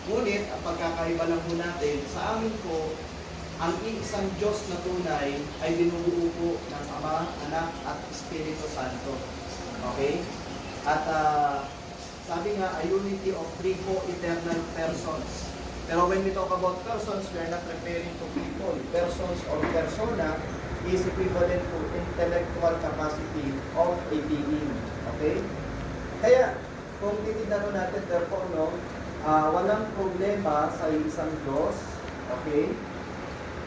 Ngunit, ang pagkakaiba lang po natin, sa amin po, ang iisang Diyos na tunay ay binubuo po ng Ama, Anak, at Espiritu Santo. Okay? At sabi nga, a unity of three co-eternal persons. Pero when we talk about persons, we are not referring to people. Persons or persona is equivalent to intellectual capacity of a being. Okay? Kaya, kung titignan natin, therefore, no, walang problema sa isang Diyos. Okay?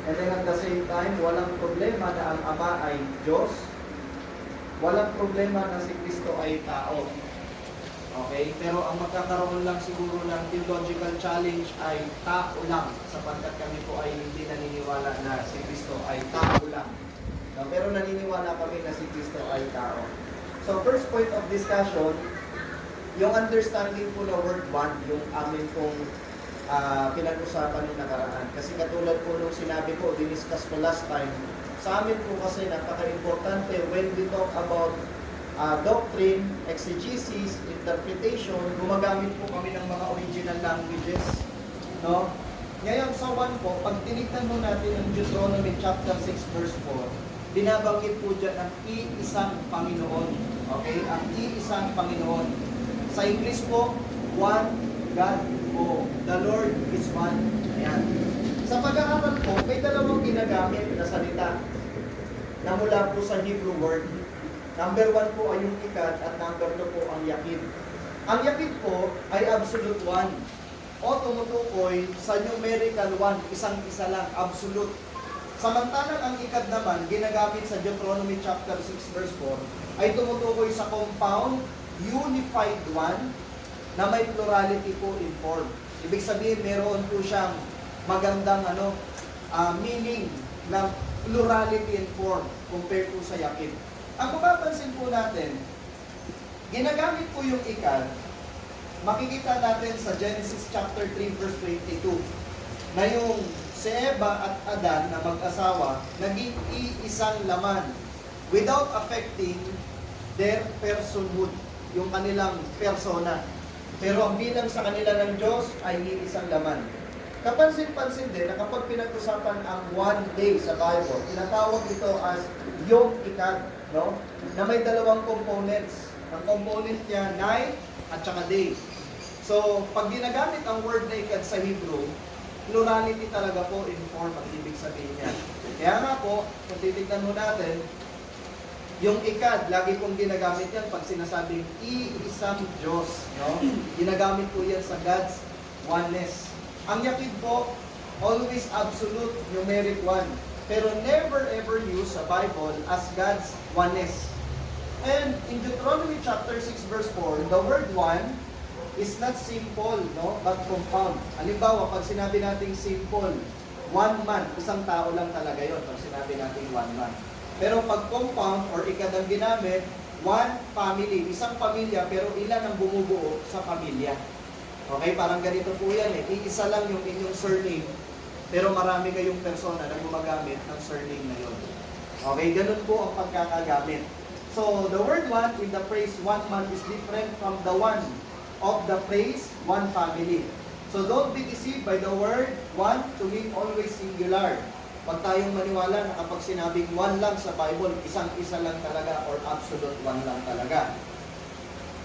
And then at the same time, walang problema na ang Ama ay Diyos. Walang problema na si Kristo ay tao. Okay? Pero ang magkakaroon lang siguro ng theological challenge ay tao lang, sapagkat kami po ay hindi naniniwala na si Kristo ay tao lang. No? Pero naniniwala kami na si Kristo ay tao. So first point of discussion, yung understanding po na word one, yung amin pong pinag-usapan ng nakaraan. Kasi katulad po nung sinabi ko, diniscuss ko last time, sa amin po kasi napaka-importante when we talk about doctrine, exegesis, interpretation, gumagamit po kami ng mga original languages. No? Ngayon sa 1 po, pag tinignan mo natin ang Deuteronomy chapter 6 verse 4, binabanggit po dyan ang iisang Panginoon. Okay? Ang iisang Panginoon. Sa English po, one God po. The Lord is one. Ayan. Sa pag-aaral po, may dalawang ginagamit na salita na mula po sa Hebrew word. Number 1 po ay yung ikad at number 2 po ang yakid. Ang yakid po ay absolute one o tumutukoy sa numerical one, isang-isa lang, absolute. Samantalang ang ikad naman, ginagamit sa Deuteronomy chapter 6 verse 4, ay tumutukoy sa compound, unified one, na may plurality po in form. Ibig sabihin, meron po siyang magandang meaning na plurality in form compared po sa yakid. Ang mapapansin po natin, ginagamit po yung ikad, makikita natin sa Genesis chapter 3 verse 22, na yung si Eva at Adan na mag-asawa, naging iisang laman without affecting their personhood, yung kanilang persona. Pero ang bilang sa kanila ng Diyos ay iisang laman. Kapansin-pansin din na kapag pinag-usapan ang one day sa Bible, tinatawag ito as Yom Ikad, no? Na may dalawang components. Ang component niya, night at saka day. So, pag ginagamit ang word na ikad sa Hebrew, plurality talaga po in form ang ibig sabihin niya. Kaya nga po, kung titignan mo natin, yung ikad, lagi pong ginagamit yan pag sinasabing iisang Diyos. No? Ginagamit po yan sa God's oneness. Ang yakid po, always absolute numeric one. Pero never ever use sa Bible as God's oneness. And in Deuteronomy chapter 6 verse 4, the word one is not simple, no, but compound. Halimbawa, pag sinabi nating simple, one man, isang tao lang talaga yon pag sinabi nating one man. Pero pag compound or ikad ang ginamit, one family, isang pamilya, pero ilan ang bumubuo sa pamilya. Okay, parang ganito po yan eh. Iisa lang yung inyong surname, pero marami kayong persona na gumagamit ng surname na yun. Okay, ganun po ang pagkakagamit. So, the word one in the phrase one man is different from the one of the phrase one family. So, don't be deceived by the word one to mean always singular. Huwag tayong maniwala na kapag sinabing one lang sa Bible, isang-isa lang talaga or absolute one lang talaga.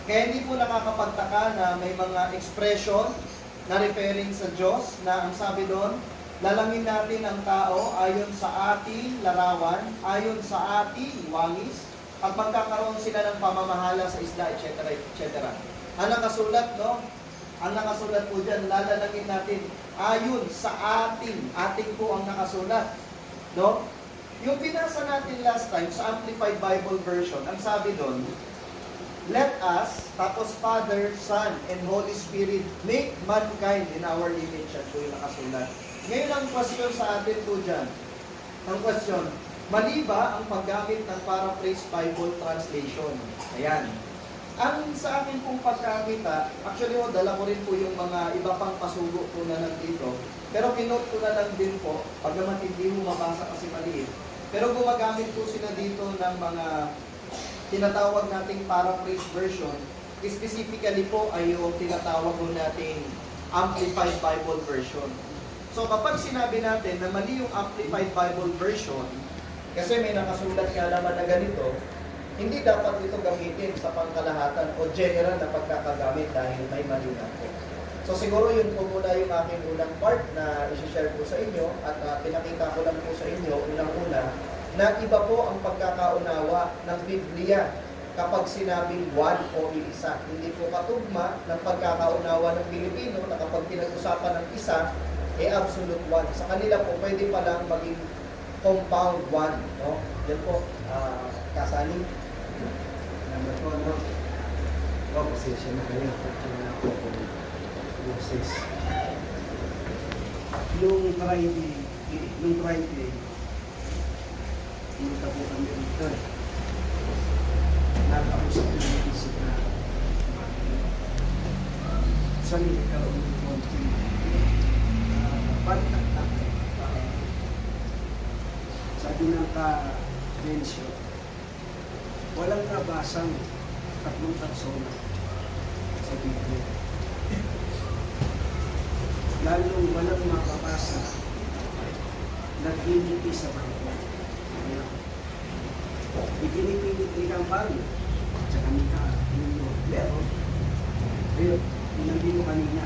Kaya hindi po nakakapagtaka na may mga expression na referring sa Diyos na ang sabi doon, lalangin natin ang tao ayon sa ating larawan, ayon sa ating wangis, at magkakaroon sila ng pamamahala sa isla, etc. etc. Ang nakasulat, no? Ang nakasulat po dyan, lalalangin natin ayon sa ating po ang nakasulat. No? Yung binasa natin last time sa Amplified Bible Version, ang sabi doon, let us, tapos Father, Son, and Holy Spirit, make mankind in our image. At po yung nakasulat. Ngayon ang question sa atin po dyan. Ang question, mali ba ang paggamit ng paraphrase Bible translation? Ayan. Ang sa akin pong pagkakita, actually dala ko rin po yung mga iba pang pasugo po na nandito. Pero kinote ko na lang din po, pagkamat hindi mo mabasa kasi maliit. Pero gumagamit po sila dito ng mga tinatawag nating paraphrase version. Specifically po ay yung tinatawag po nating Amplified Bible Version. So kapag sinabi natin na mali yung Amplified Bible Version, kasi may nakasulat nga naman na ganito, hindi dapat ito gamitin sa pangkalahatan o general na pagkakagamit dahil may mali na po. So siguro yun po muna yung aking unang part na isi-share po sa inyo at pinakita ko lang po sa inyo unang-una na iba po ang pagkakaunawa ng Biblia kapag sinabing one o iisa. Hindi po katugma ng pagkakaunawa ng Pilipino na kapag pinag-usapan ng isa, absolute one. Sa kanila po, pwede palang maging compound one. No? Yan po, Kasani. Number 2, no? Pasensya na kayo. Ako po, Moses. Nung Friday, pumunta po kami dito. Nag-ausap ng isip na saan nagkaroon ng konti pantak-tak. Sabi ng ka-Densyo, walang nabasang tatlong persona sa Biblia. Lalong walang mababasa na giniti sa bangko. Ipinipilit ni Kampang at saka ni Kampang. Pero, hindi ko kanina,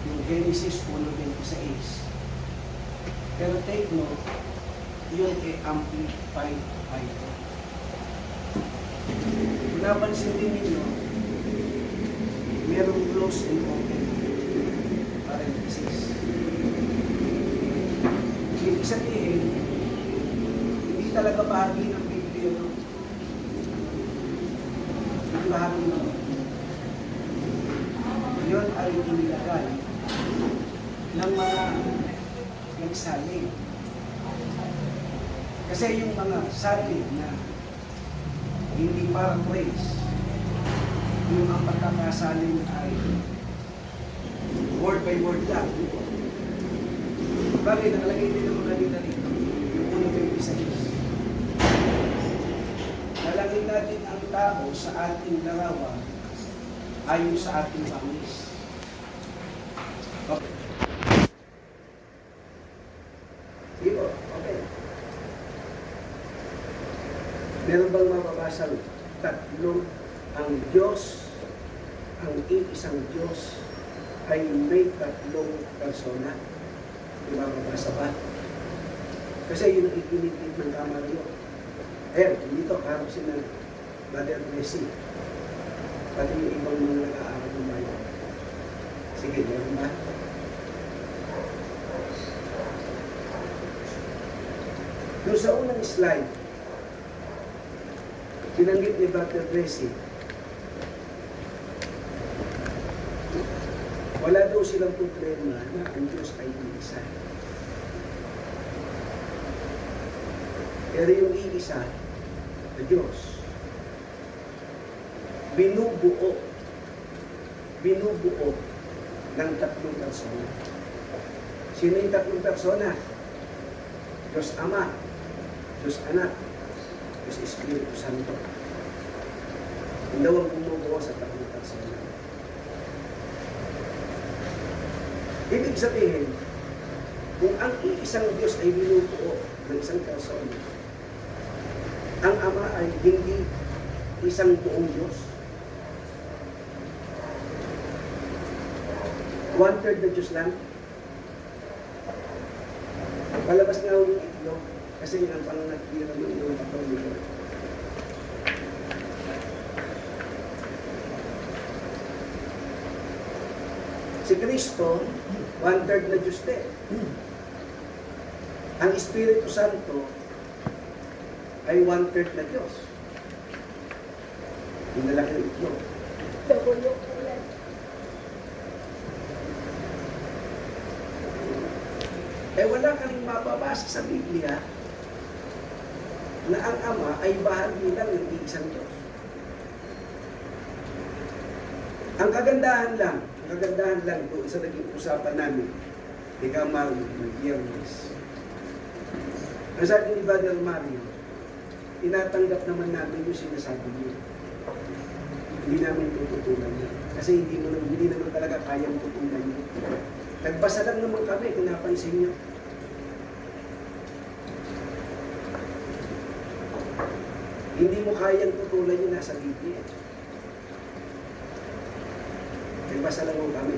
yung Genesis 1:26. Pero take note, yun ay amplified Bible. Kung napansin din ninyo, merong close and open parenthesis. Ibig sabihin, hindi talaga bahagi ng Biblia, no? Hindi bahagi ng Biblia. Yun ay inilagay ng mga nagsaling. Kasi yung mga saling na hindi parang praise, yung ang pagkakasalin ay word by word lang. Bakit? Nakalagay din naman kanina rito, yung 1:26. Nalagay natin ang tao sa ating larawan ayon sa ating bangis. Okay. Sige, okay. Meron bang mababasang tatlong ang Diyos, ang iisang Diyos ay may tatlong persona? Di mababasa ba? Kasi yun ang ikinitit ng Kamaryo. Dito, karap si na Brother Messi. Pati yung ibang mga nag-aaral ng Bible. Sige, meron ba? Doon sa unang slide, binanggit ni Brother Messi, wala daw silang problema na ang Diyos ay iisa. Pero yung iisa na Diyos, binubuo ng tatlong persona. Sino yung tatlong persona? Diyos Ama, Diyos Anak, Diyos Espiritu Santo. Ang daw ang bumubuo sa tatlong persona. Ibig sabihin, kung ang isang Diyos ay binubuo ng isang persona, ang Ama ay hindi isang buong Diyos. 1/3 na Diyos lang. Palabas nga yung itlog kasi yun ang pangangatira ng iyong Katoliko. Si Kristo, 1/3 na Diyos din. Ang Espiritu Santo ay 1/3 na Diyos. Yung lalaki ng itlog. Wala ka rin mababasa sa Biblia na ang Ama ay bahagi lang ng isang Diyos. Ang kagandahan lang doon sa naging usapan namin ni Mario Gutierrez. Ang sabi ni Brother Mario, tinatanggap naman namin yung sinasabi niyo. Hindi namin tututulan niya. Kasi hindi naman talaga kayang tutunan yun. Nagbasa lang naman kami kung napansin nyo. Hindi mo kayang tutunan yung nasa Biblia. Nagbasa lang naman kami.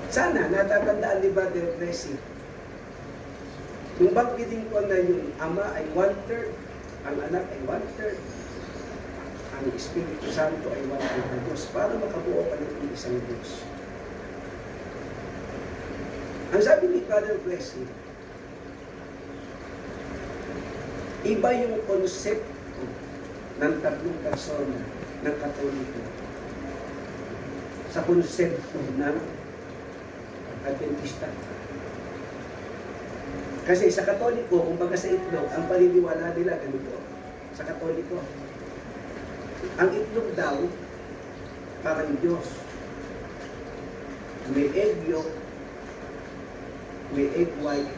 Sana natatandaan ni Brother Blessing. Yung banggitin ko na yung Ama ay 1/3, ang Anak ay 1/3, ang Espiritu Santo ay 1/3 ng Diyos para makabuo ka ng isang Diyos. Ang sabi ni Brother Blessing, iba yung konsepto ng tatlong persona ng Katoliko sa konsepto ng Adventista. Kasi sa Katoliko, kumbaga sa itlog, ang paniniwala nila ganito. Sa Katoliko, ang itlog daw, parang Diyos. May egg yolk, may egg white,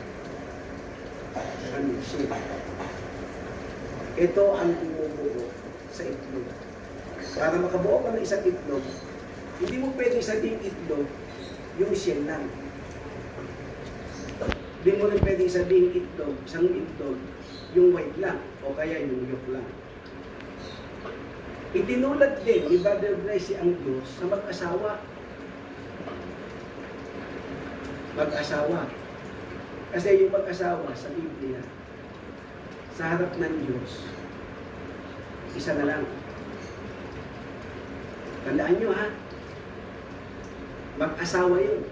at may shell. Ito ang bumubuo sa itlog. Para makabuo ka ng isang itlog, hindi mo pwedeng sabihin itlog, yung shell lang. Hindi mo rin pwedeng sabihin itlog, isang itlog, yung white lang, o kaya yung yolk lang. Itinulad din ni Brother Blessy ang Diyos sa mag-asawa. Mag-asawa. Kasi yung mag-asawa sa Biblia, sa harap ng Diyos, isa na lang. Tandaan nyo ha, mag-asawa yun.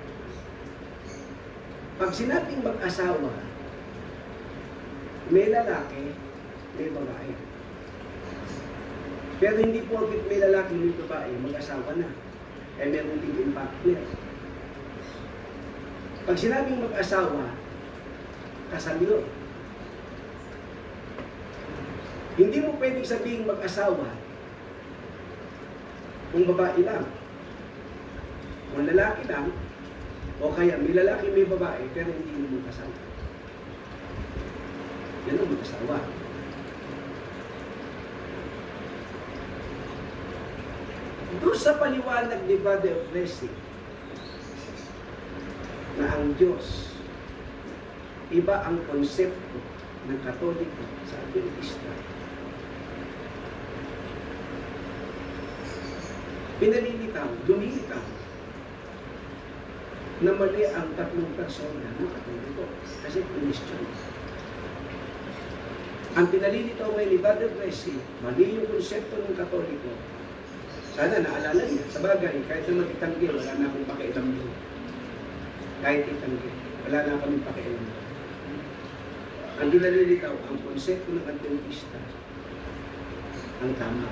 Pag sinabing mag-asawa, may lalaki, may babae. Pero hindi porket may lalaki, may babae, mag-asawa na. Eh meron din partner. Pag sinabing mag-asawa, kasal yun. Hindi mo pwedeng sabihin mag-asawa kung babae lang. Kung lalaki lang, o kaya may lalaki, may babae, pero hindi mo kasal. Yan ang mag-asawa. Doon sa paliwanag ni Brother Blessing na ang Diyos, iba ang konsepto ng Katoliko sa Adventista. Pinalilitaw, lumilitaw na mali ang tatlong persona ng Katoliko kasi Christian. Ang pinalilitaw ngayon ni Brother Blessing, mali yung konsepto ng Katoliko. Sana naalala niya. Sa bagay, kahit naman itanggi, wala na akong pakialam doon. Kahit itanggi, wala na akong pakialam doon. Ang pinalilitaw, ang konsepto ng Adventista, ang tama.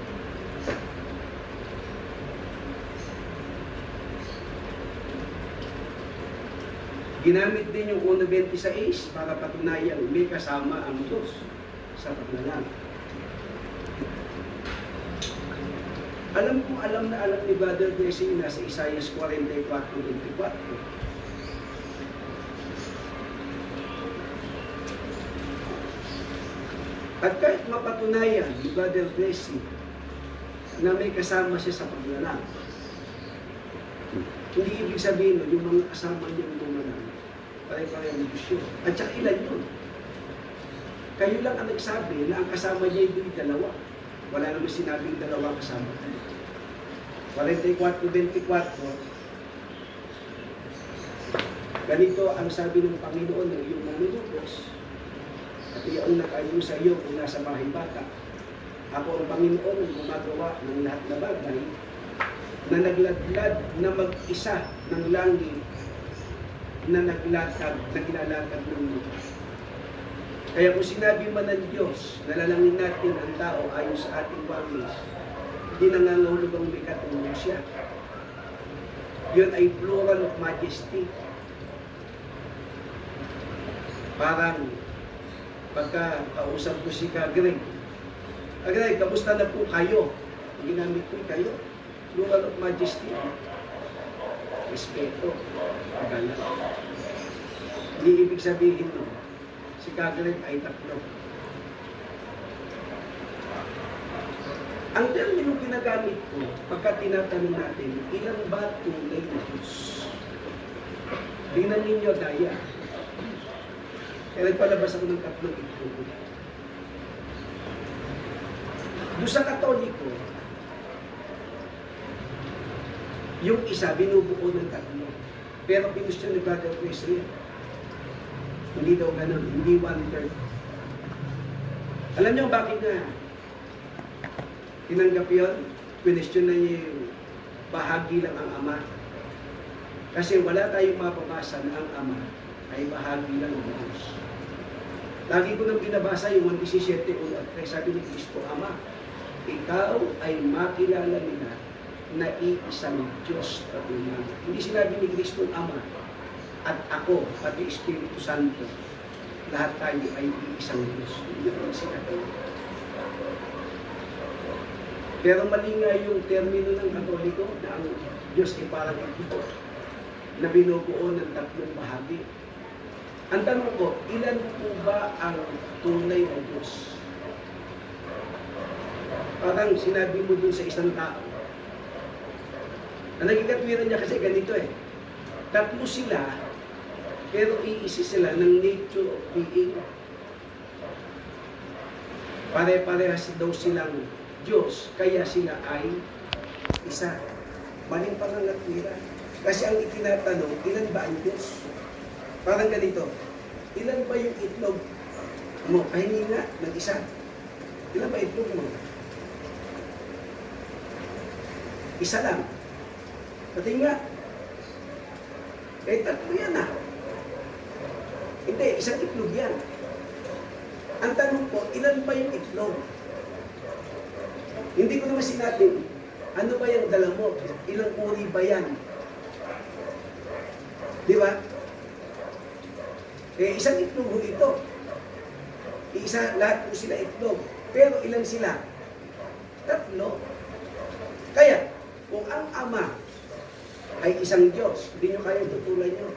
Ginamit din yung 1:26 para patunayan may kasama ang Diyos sa paglalang. Alam na alam ni Brother Blessing na sa Isaiah 44:24. At kahit mapatunayan ni Brother Blessing na may kasama siya sa paglalang, hindi ibig sabihin yung mga kasama niya ng gumalang, pare-pareho ng Diyos yun. At saka ilan yun? Kayo lang ang nagsabi na ang kasama niya ay dalawa. Wala naman sinabing dalawa kasama. 44:24. Ganito ang sabi ng Panginoon ng iyong manunubos. At iyaong nakayo sa iyo kung nasa bahay bata. Ako ang Panginoon ang gumagawa ng lahat na bagay na nagladlad na mag-isa ng langit na naglalakad ng lupa. Kaya kung sinabi man ng Diyos, nalalangin natin ang tao ayon sa ating wangis, hindi nangangahulog ang may katulong siya. Yun ay plural of majesty. Parang pagka kausap ko si Greg, Greg, kamusta na po kayo? Ginamit ko kayo. Plural of majesty. Respeto. Galang. Hindi ibig sabihin no, si Greg ay tatlo. Ang termino ginagamit ko, pagka tinatanong natin, ilan ba tunay na Diyos? Tingnan ninyo gaya. Kaya nagpalabas ako ng 3 itlog. Doon sa Katoliko, yung isa binubuo ng 3. Pero pinustyon ni Brother Wesley, hindi daw ganun, hindi 1/3. Alam niyo bakit nga tinanggap yun? Pinustyon na niya yung bahagi lang ang Ama. Kasi wala tayong mapabasa na ang Ama ay bahagi lang ng Diyos. Lagi ko nang binabasa yung 1:17, sabi ni Kristo, Ama, ikaw ay makilala nila na iisang Diyos patunay. Hindi sinabi ni Kristo Ama at ako, pati Espiritu Santo, lahat tayo ay iisang Diyos. Hindi naman sinabi. Pero mali nga yung termino ng Katoliko na ang Diyos ay parang ito na binubuo ng 3 bahagi. Ang tanong ko, ilan po ba ang tunay na Diyos? Parang sinabi mo dun sa isang tao. Ang naging katwiran niya kasi ganito 3 sila, pero iisi sila ng nature of being. Pare-parehas daw silang Diyos, kaya sila ay isa. Maling pangangatwiran. Kasi ang itinatanong, ilan ba ang Diyos? Parang ganito, ilan ba yung itlog mo? Pahingi nga ng isa. Ilan ba itlog mo? Isa lang. Pati nga, 3 yan Hindi, isang itlog yan. Ang tanong ko, ilan ba yung itlog? Hindi ko naman sinabi, ano ba yung dala mo? Ilang uri ba yan? Di ba? Isang itlog ho ito. Lahat po sila itlog. Pero ilan sila? 3. Kaya, kung ang Ama ay isang Diyos, hindi nyo kayang tutulan nyo.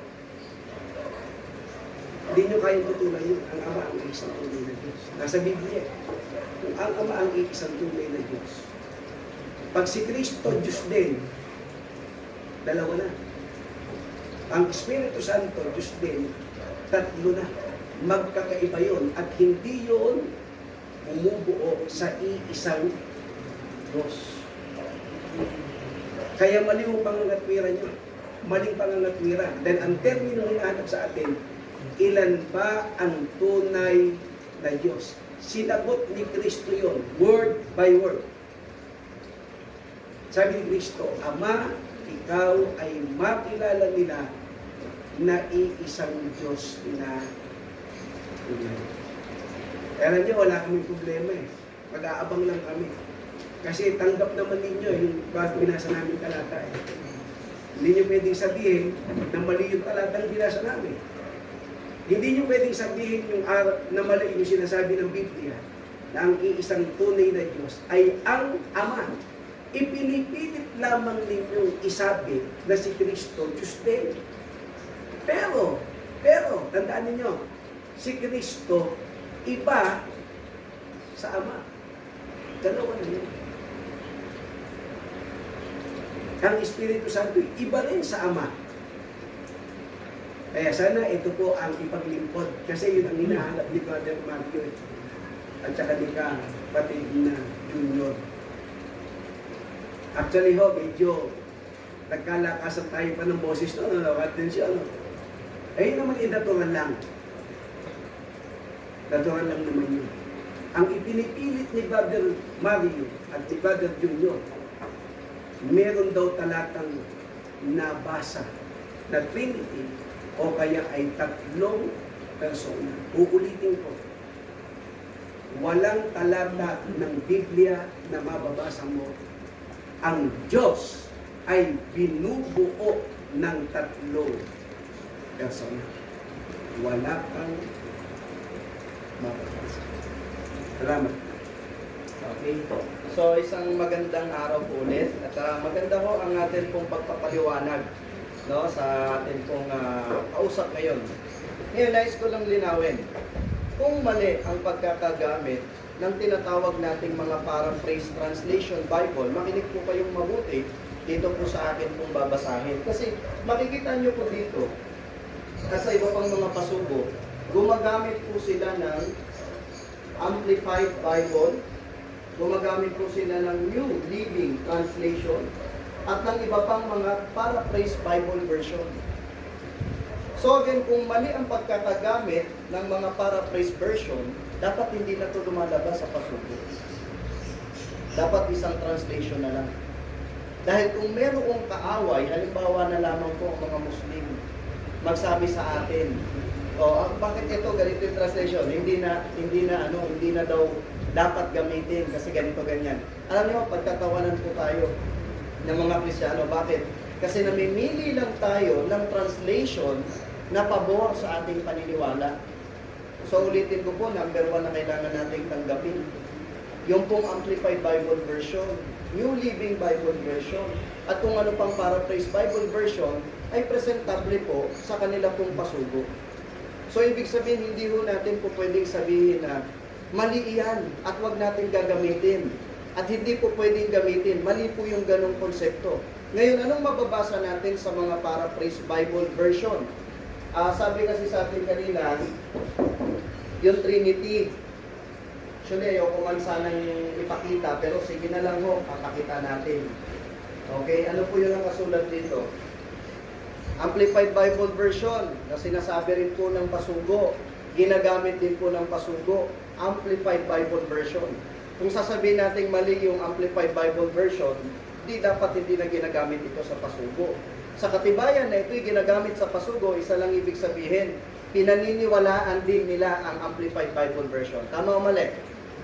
Hindi nyo kayang tutulan nyo. Ang Ama ang isang tunay na Diyos. Nasa Biblia. Kung ang Ama ang isang tunay na Diyos. Pag si Kristo, Diyos din, dalawa na. Ang Espiritu Santo, Diyos din, 3 na. Magkakaiba yun. At hindi yun bumubuo sa iisang Diyos. Kaya mali yung pangangatwiran nyo. Maling pangangatwiran. Then ang termino hinahanap sa atin, ilan ba ang tunay na Diyos? Sinagot ni Kristo yun, word by word. Sabi ni Kristo, Ama, ikaw ay makilala nila na iisang Diyos na tunay. Kaya niyo, wala kaming problema Mag-aabang lang kami. Kasi tanggap naman ninyo yung bago binasa namin talata Hindi nyo pwedeng sabihin na mali yung talatang binasa namin. Hindi nyo pwedeng sabihin yung na mali yung sinasabi ng Biblia na ang iisang tunay na Diyos ay ang Ama. Ipinipilit lamang ninyong isabi na si Kristo Diyos din. Pero, tandaan ninyo, si Kristo iba sa Ama. Dalawa na yun. Ang Espiritu Santo, iba rin sa Ama. Kaya sana ito po ang ipaglingkod. Kasi yun ang hinahanap ni Brother Mario at saka ni kapatid na Junior. Actually medyo nagkalakasan tayo pa ng boses noon. Atensyon. Yun naman natural lang. Natural lang naman yun. Ang ipinipilit ni Brother Mario at ni Brother Junior, meron daw talatang nabasa na Trinity o kaya ay 3 persona. Uulitin ko. Walang talata ng Biblia na mababasa mo. Ang Diyos ay binubuo ng 3 persona. Wala kang mababasa. Salamat. Okay. So, isang magandang araw po ulit. At maganda ho ang atin pong pagpapaliwanag sa atin pong kausap ngayon. Ngayon, nais ko lang linawin. Kung mali ang pagkakagamit ng tinatawag nating mga paraphrase translation Bible, makinig po kayong mabuti dito po sa akin pong babasahin. Kasi makikita nyo po dito, at sa iba pang mga pasubo, gumagamit po sila ng Amplified Bible, gumagamit po sila ng New Living Translation, at ng iba pang mga paraphrase Bible version. So again, kung mali ang pagkakagamit ng mga paraphrase version, dapat hindi na ito lumalabas sa pasubo. Dapat isang translation na lang. Dahil kung merong kaaway, halimbawa na lamang po ang mga Muslim, magsabi sa atin, bakit ito ganito yung translation? Hindi na daw dapat gamitin kasi ganito ganyan. Alam niyo, pagtatawanan po tayo ng mga Kristiyano. Bakit? Kasi namimili lang tayo ng translation na pabor sa ating paniniwala. So ulitin ko po, number 1 na kailangan nating tanggapin. Yung pong Amplified Bible Version, New Living Bible Version, at kung ano pang Paraphrase Bible Version, ay presentable po sa kanila pong pasugo. So ibig sabihin, hindi ho natin po pwedeng sabihin na mali iyan at wag natin gagamitin. At hindi po pwedeng gamitin. Mali po yung ganong konsepto. Ngayon, anong mababasa natin sa mga Paraphrase Bible Version? Sabi kasi sa atin kanina, yung Trinity. Actually, ayoko man sanang ipakita, pero sige na lang ho, papakita natin. Okay, ano po yung nakasulat dito? Amplified Bible Version, na sinasabi rin po ng pasugo, ginagamit din po ng pasugo, Amplified Bible Version. Kung sasabihin natin mali yung Amplified Bible Version, dapat hindi na ginagamit ito sa pasugo. Sa katibayan na ito'y ginagamit sa pasugo, isa lang ibig sabihin, pinaniniwalaan din nila ang Amplified Bible Version. Tama o mali?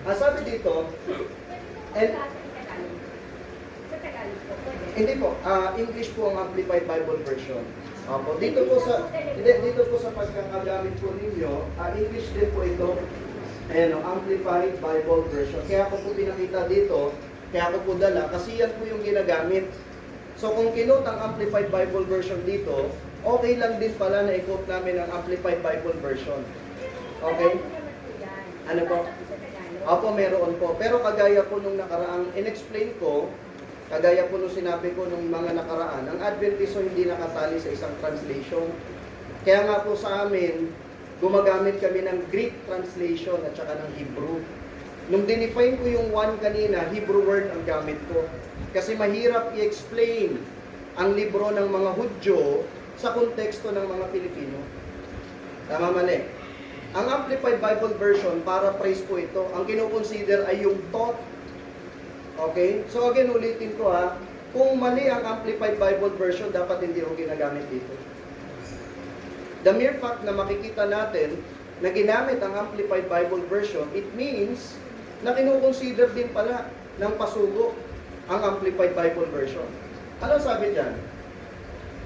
Sabi dito, hindi po, English po ang Amplified Bible Version. Opo, dito po sa pagkakagamit po ninyo, English din po ito, Amplified Bible Version. Kaya ako po pinakita dito, kaya ako po dala, kasi yan po yung ginagamit. So kung kinot ang Amplified Bible Version dito, okay lang din pala na i-quote namin ang Amplified Bible Version. Okay? Ano po? Opo, meron po. Pero kagaya po nung nakaraang in-explain ko, kagaya po nung sinabi ko nung mga nakaraan, ang Adventisto hindi nakatali sa isang translation. Kaya nga po sa amin, gumagamit kami ng Greek translation at saka ng Hebrew. Nung dinefine ko yung one kanina, Hebrew word ang gamit ko. Kasi mahirap i-explain ang libro ng mga Hudyo sa konteksto ng mga Pilipino. Tama mali. Ang Amplified Bible Version, paraphrase po ito, ang kinoconsider ay yung thought. Okay? So again, ulitin ko kung mali ang Amplified Bible Version, dapat hindi ko ginagamit dito. The mere fact na makikita natin na ginamit ang Amplified Bible Version, it means na kinoconsider din pala ng pasugo ang Amplified Bible Version. Ano sabi diyan?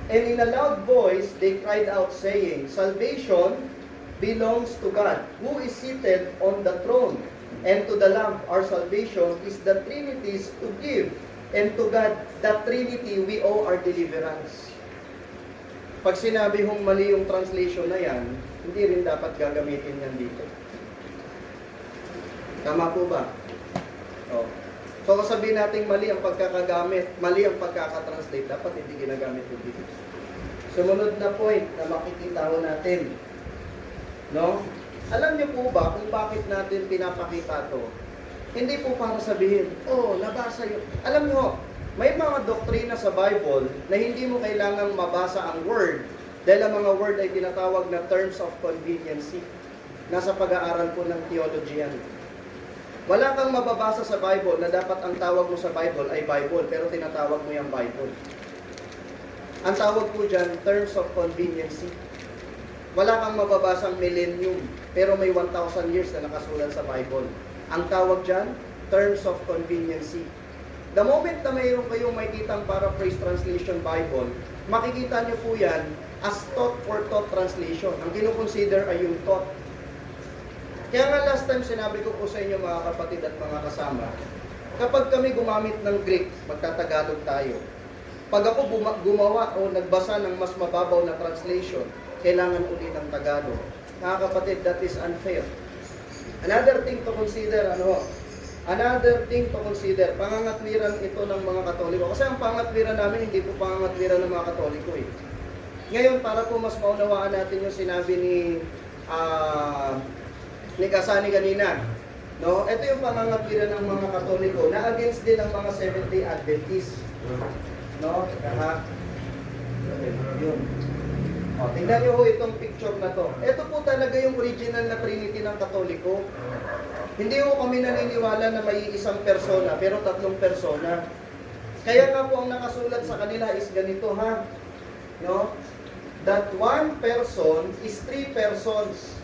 And in a loud voice, they cried out saying, Salvation belongs to God, who is seated on the throne, and to the Lamb our salvation is the Trinity's to give, and to God, the Trinity, we owe our deliverance. Pag sinabi hong mali yung translation na yan, hindi rin dapat gagamitin yan dito. Tama po ba? So kung sabihin natin mali ang pagkakagamit, mali ang pagkakatranslate, dapat hindi ginagamit ito dito. Sumunod na point na makikita ho natin. No? Alam niyo po ba kung bakit natin pinapakita to? Hindi po para sabihin, nabasa yun. Alam niyo, may mga doktrina sa Bible na hindi mo kailangang mabasa ang word dahil ang mga word ay tinatawag na terms of conveniency. Nasa pag-aaral po ng theology yan. Wala kang mababasa sa Bible na dapat ang tawag mo sa Bible ay Bible, pero tinatawag mo yung Bible. Ang tawag po dyan, terms of conveniency. Wala kang mababasang millennium, pero may 1,000 years na nakasulat sa Bible. Ang tawag dyan, terms of conveniency. The moment na mayroon kayong makikitang paraphrase translation Bible, makikita nyo po yan as thought for thought translation. Ang kinukonsider ay yung thought. Kaya nga last time sinabi ko po sa inyo mga kapatid at mga kasama, kapag kami gumamit ng Greek, magtatagalog tayo. Pag ako gumawa o nagbasa ng mas mababaw na translation, kailangan ulit ng Tagalog. Mga kapatid, that is unfair. Another thing to consider, another thing to consider, pangangatwiran ito ng mga Katoliko. Kasi ang pangangatwiran namin, hindi po pangangatwiran ng mga Katoliko eh. Ngayon, para po mas maunawaan natin yung sinabi ni Kasani kanina, no? Ito yung pangangatwiran ng mga Katoliko na against din ng mga Seventh-day Adventists. No? Ha? Yun. O, tingnan nyo ho itong picture na to. Ito po talaga yung original na Trinity ng Katoliko. Hindi ho kami naniniwala na may isang persona, pero tatlong persona. Kaya nga po ang nakasulat sa kanila is ganito, ha? No? That one person is three persons.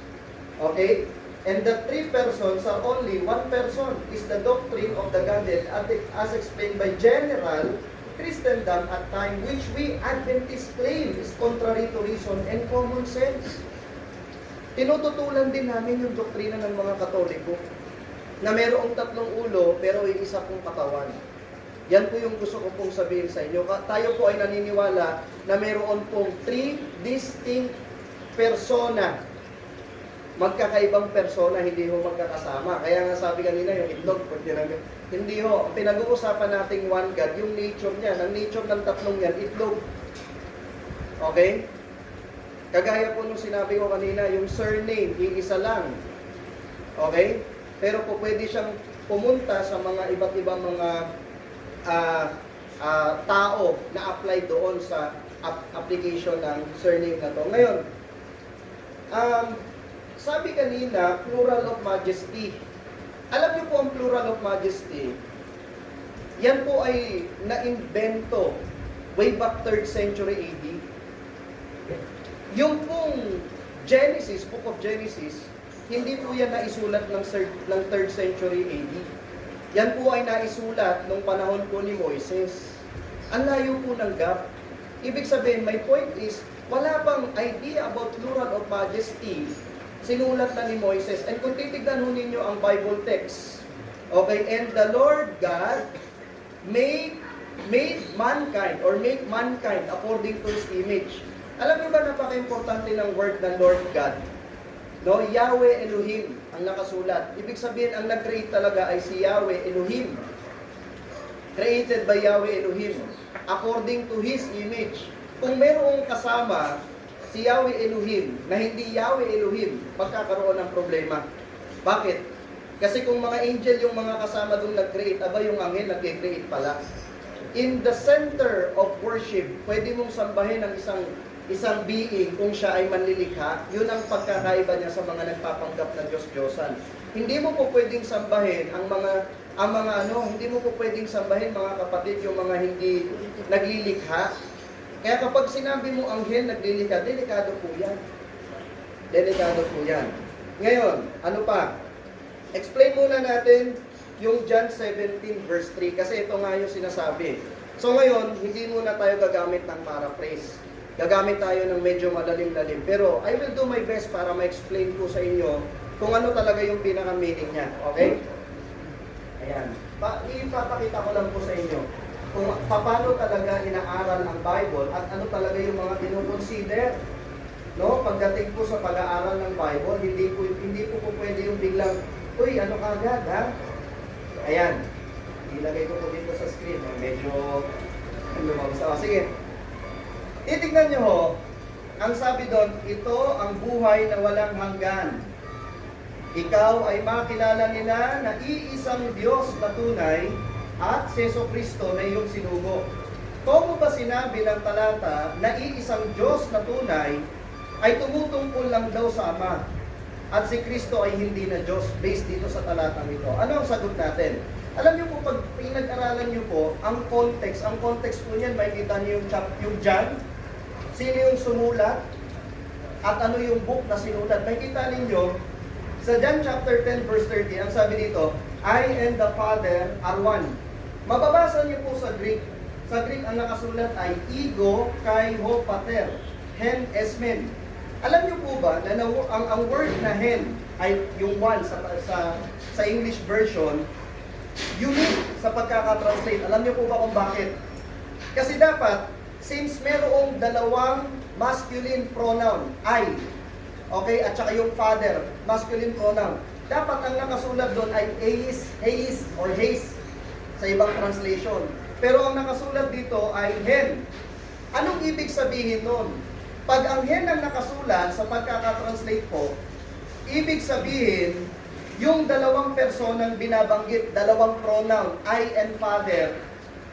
Okay? And the three persons are only one person, is the doctrine of the Godhead as explained by general Christendom at time, which we Adventists claim is contrary to reason and common sense. Tinututulan din namin yung doktrina ng mga Katoliko na mayroong tatlong ulo pero yung isa pong katawan. Yan po yung gusto ko pong sabihin sa inyo. Tayo po ay naniniwala na mayroon pong three distinct persona. Magkakaibang persona, hindi ho magkakasama. Kaya nga sabi kanina, yung itlog, hindi ho. Pinag-uusapan nating one God, yung nature niya. Ang nature ng tatlong yan, itlog. Okay? Kagaya po nung sinabi ko kanina, yung surname, iisa lang. Okay? Pero po pwede siyang pumunta sa mga iba't ibang mga tao na apply doon sa application ng surname na to. Ngayon, sabi kanina, plural of majesty. Alam niyo po ang plural of majesty, yan po ay na-invento way back 3rd century AD. Yung pong Genesis, Book of Genesis, hindi po yan naisulat ng 3rd century AD. Yan po ay naisulat nung panahon po ni Moises. Ang layo po ng gap. Ibig sabihin, my point is, wala pang idea about plural of majesty sinulat na ni Moises. And kung titignan ho ninyo ang Bible text, okay, and the Lord God made mankind or make mankind according to His image. Alam niyo ba napaka-importante ng word ng Lord God? No, Yahweh Elohim ang nakasulat. Ibig sabihin, ang nag-create talaga ay si Yahweh Elohim. Created by Yahweh Elohim according to His image. Kung mayroong kasama si Yahweh Elohim na hindi Yahweh Elohim, magkakaroon ng problema. Bakit? Kasi kung mga angel yung mga kasama doon nag-create, aba yung angel nag-create pala. In the center of worship, pwede mong sambahin ang isang being kung siya ay manlilikha. Yun ang pagkakaiba niya sa mga nagpapanggap na Diyos-Diyosan. Hindi mo po pwedeng sambahin hindi mo po pwedeng sambahin mga kapatid yung mga hindi naglilikha. Kaya kapag sinabi mo anghel naglilikha, delikado po yan. Delikado po yan. Ngayon, ano pa? Explain muna natin yung John 17 verse 3 kasi ito nga yung sinasabi. So ngayon, hindi muna tayo gagamit ng paraphrase. Gagamit tayo ng medyo malalim-lalim. Pero I will do my best para ma-explain po sa inyo kung ano talaga yung pinaka-meaning niya. Okay? Ayan. Ipapakita ko lang po sa inyo kung paano talaga inaaral ang Bible at ano talaga yung mga kino-consider. No, pagdating po sa pag-aaral ng Bible, hindi po pwede yung biglang, uy, ano ka agad, ha? Ayan. Ilagay ko po dito sa screen. Medyo lumabas. Sige. Titignan nyo ho, ang sabi doon, ito ang buhay na walang hanggan. Ikaw ay makilala nila na iisang Diyos na tunay at si Jesucristo na iyong sinugo. Kung ba sinabi ng talata na iisang Diyos na tunay ay tumutungkol lang daw sa Ama at si Kristo ay hindi na Diyos based dito sa talatang ito. Ano ang sagot natin? Alam niyo po, pag pinag-aralan niyo po, ang context po niyan, makikita niyo yung John, sino yung sumulat, at ano yung book na sinulat. Makikita ninyo, sa John chapter 10 verse 30, ang sabi dito, I and the Father are one. Mababasa niyo po sa Greek. Sa Greek, ang nakasulat ay ego kai ho pater, hen esmen. Alam niyo po ba na ang word na hen ay yung one sa English version, unique sa pagkakatranslate. Alam niyo po ba kung bakit? Kasi dapat, since merong dalawang masculine pronoun, I, okay, at saka yung father, masculine pronoun, dapat ang nakasulat doon ay Heis or Heis sa ibang translation. Pero ang nakasulat dito ay Hen. Anong ibig sabihin nun? Pag ang Hen ang nakasulat sa pagkakatranslate po, ibig sabihin, yung dalawang personang binabanggit, dalawang pronoun, I and Father,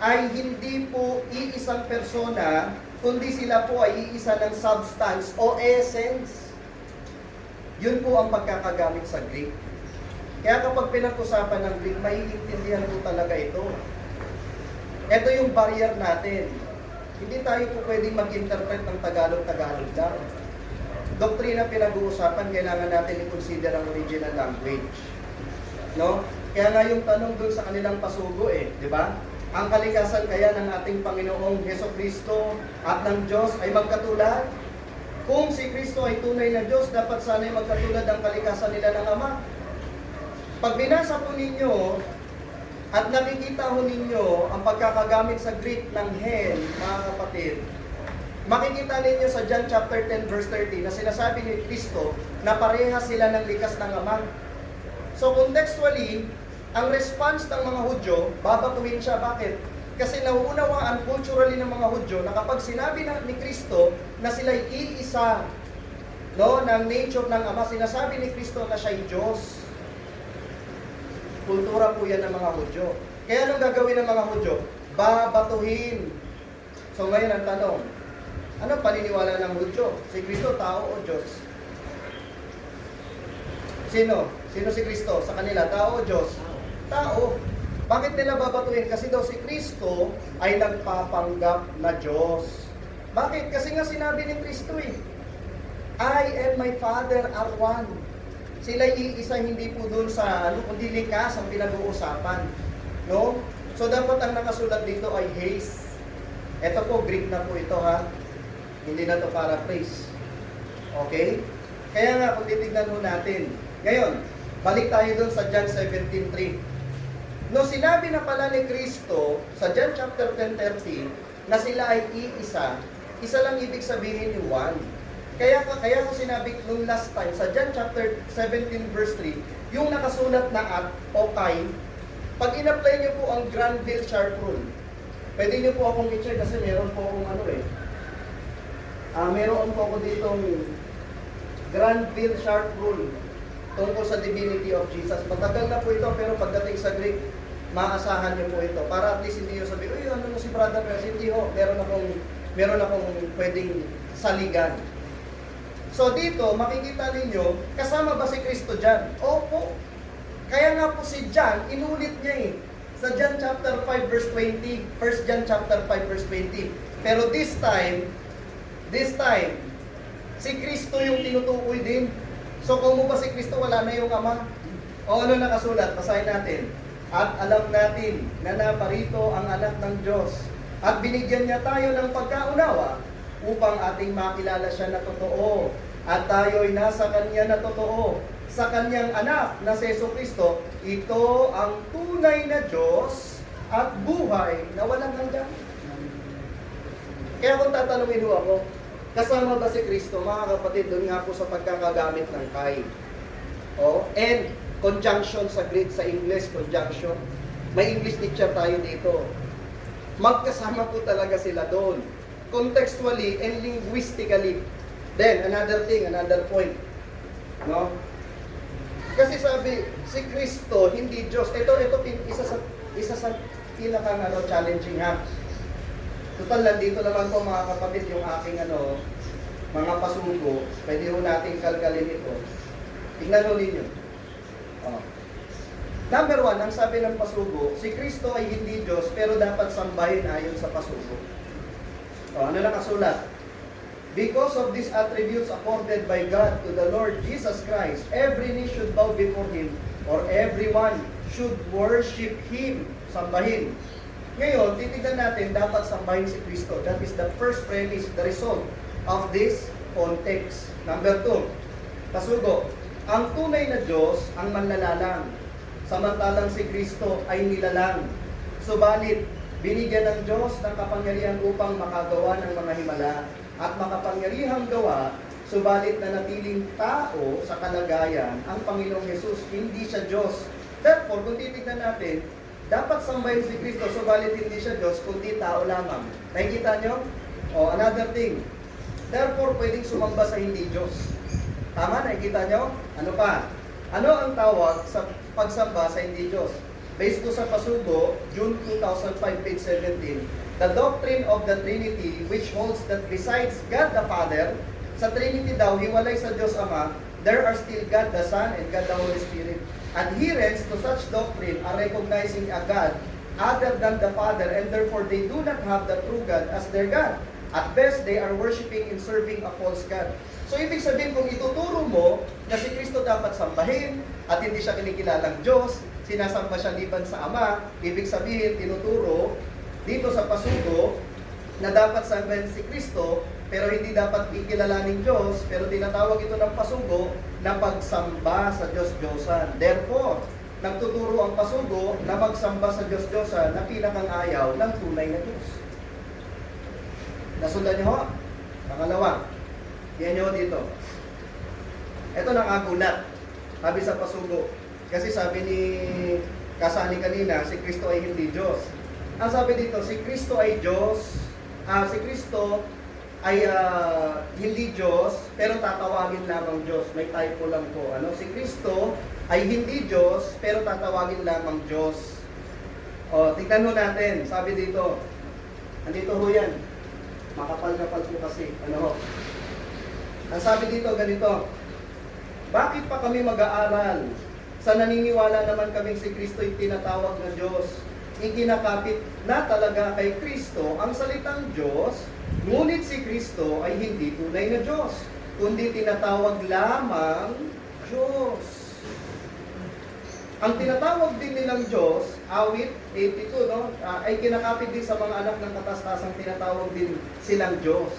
ay hindi po iisang persona, kundi sila po ay iisa ng substance o essence. Yun po ang pagkakagamit sa Greek. Kaya kapag pinag-usapan ng Greek, maiintindihan po talaga ito. Ito yung barrier natin. Hindi tayo po pwedeng mag-interpret ng Tagalog-Tagalog lang. Doktrina pinag-uusapan, kailangan natin i-consider ang original language. No? Kaya nga yung tanong dun sa kanilang pasugo di ba? Ang kalikasan kaya ng ating Panginoong Hesukristo at ng Diyos ay magkatulad? Kung si Kristo ay tunay na Diyos, dapat sana'y magkatulad ang kalikasan nila ng Ama. Pag binasa po ninyo at nakikita ho ninyo ang pagkakagamit sa Greek ng Hen, mga kapatid, makikita ninyo sa John chapter 10 verse 30 na sinasabi ni Kristo na pareha sila ng likas ng Ama. So contextually, ang response ng mga Hudyo, babatuhin siya. Bakit? Kasi nauunawaan culturally ng mga Hudyo na kapag sinabi ni Kristo na sila'y iisa, no, ng nature ng Ama, sinasabi ni Kristo na siya'y Diyos. Kultura po yan ng mga Hudyo. Kaya anong gagawin ng mga Hudyo? Babatuhin. So ngayon ang tanong, anong paniniwala ng Hudyo? Si Kristo, tao o Diyos? Sino? Sino si Kristo? Sa kanila, tao o Diyos? Tao. Bakit nila babatuhin? Kasi daw si Kristo ay nagpapanggap na Diyos. Bakit? Kasi nga sinabi ni Kristo I and my Father are one. Sila iisa, hindi po doon sa kundi likas ang pinag-uusapan. No? So dapat ang nakasulat dito ay Heis. Ito po, Greek na po ito ha. Hindi na to paraphrase. Okay? Kaya nga, kung titignan mo natin. Ngayon, balik tayo doon sa John 17:3. No, sinabi na pala ni Kristo sa John chapter 10:30 na sila ay iisa, isa lang ibig sabihin ni one. Kaya ko sinabi nung last time sa John chapter 17 verse 3, yung nakasulat na at o kay, pag in-apply niyo po ang Granville-Sharp rule, pwede niyo po akong i-check kasi meron po akong meron po ako ditong Granville-Sharp rule tungkol sa divinity of Jesus. Matagal na po ito, pero pagdating sa Greek, maasahan niyo po ito. Para at least hindi niyo sabi, uy, ano si brother, pero hindi ho, meron akong pwedeng saligan. So dito, makikita ninyo, kasama ba si Kristo dyan? Opo. Kaya nga po si John, inulit niya sa John chapter 5 verse 20, 1 John chapter 5 verse 20. Pero this time, si Kristo yung tinutukoy din. So kung mo ba si Kristo, wala na yung Ama? O ano nakasulat? Basahin natin. At alam natin na naparito ang anak ng Diyos at binigyan niya tayo ng pagkaunawa upang ating makilala siya na totoo at tayo'y nasa Kanya na totoo. Sa Kanyang anak na si Jesucristo, ito ang tunay na Diyos at buhay na walang hanggan. Kaya kung tatanungin mo ako, kasama ba si Kristo? Mga kapatid, doon nga po sa pagkakagamit ng kay. And conjunction sa Greek, sa English, conjunction. May English teacher tayo dito. Magkasama po talaga sila doon. Contextually and linguistically. Then, another point. No? Kasi sabi, si Kristo, hindi Diyos. Ito isa sa pinakang challenging ha. Total, nandito naman po mga kapatid yung aking mga pasugo. Pwede ho nating kalkalin ito. Tingnan ho ninyo. Number 1, ang sabi ng pasugo, si Kristo ay hindi Diyos, pero dapat sambahin ayon sa pasugo. Ano nakasulat? Because of these attributes accorded by God to the Lord Jesus Christ, every knee should bow before Him, or everyone should worship Him. Sambahin. Ngayon, titignan natin, dapat sambahin si Kristo. That is the first premise, the result of this context. Number 2, pasugo. Ang tunay na Diyos ang manlalalang, samantalang si Kristo ay nilalang. Subalit, binigyan ng Diyos ng kapangyarihan upang makagawa ng mga himala at makapangyarihang gawa subalit na natiling tao sa kalagayan ang Panginoong Jesus, hindi siya Diyos. Therefore, kung titignan natin, dapat sambahin si Kristo, subalit hindi siya Diyos, kundi tao lamang. Nakikita nyo? O, another thing. Therefore, pwedeng sumamba sa hindi Diyos. Tama? Nakikita nyo? Ano pa? Ano ang tawag sa pagsamba sa hindi Diyos? Based ko sa Pasugo, June 2005, page 17, the doctrine of the Trinity, which holds that besides God the Father, sa Trinity daw, hiwalay sa Diyos Ama, there are still God the Son and God the Holy Spirit. Adherents to such doctrine are recognizing a God other than the Father, and therefore they do not have the true God as their God. At best, they are worshiping and serving a false God. So, ibig sabihin, kung ituturo mo na si Kristo dapat sambahin at hindi siya kinikilalang Diyos, sinasamba siya liban sa Ama, ibig sabihin, tinuturo dito sa Pasugo na dapat sambahin si Kristo, pero hindi dapat ikilalaning Diyos, pero tinatawag ito ng Pasugo na pagsamba sa Diyos-Diyosan. Therefore, nagtuturo ang Pasugo na magsamba sa Diyos-Diyosan na pinakang ayaw ng tunay na Diyos. Nasundan niyo ho? Pangalawa, yan niyo dito. Ito nakagulat. Sabi sa Pasugo. Kasi sabi ni Kasani kanina, si Kristo ay hindi Diyos. Ang sabi dito, si Kristo ay Diyos. Si Kristo ay hindi Diyos, pero tatawagin lamang Diyos. May typo lang po. Ano? Si Kristo ay hindi Diyos, pero tatawagin lamang Diyos. O, tignan mo natin. Sabi dito, andito ho yan. Makapal-kapal po kasi. Ano ho? Ang sabi dito, ganito. Bakit pa kami mag-aaral? Sa naniniwala naman kaming si Kristo ay tinatawag na Diyos. Ikinakapit na talaga kay Kristo ang salitang Diyos, ngunit si Kristo ay hindi tunay na Diyos, kundi tinatawag lamang Diyos. Ang tinatawag din nilang Diyos, awit 82, no? Ay kinakapit din sa mga anak ng katastasang tinatawag din silang Diyos.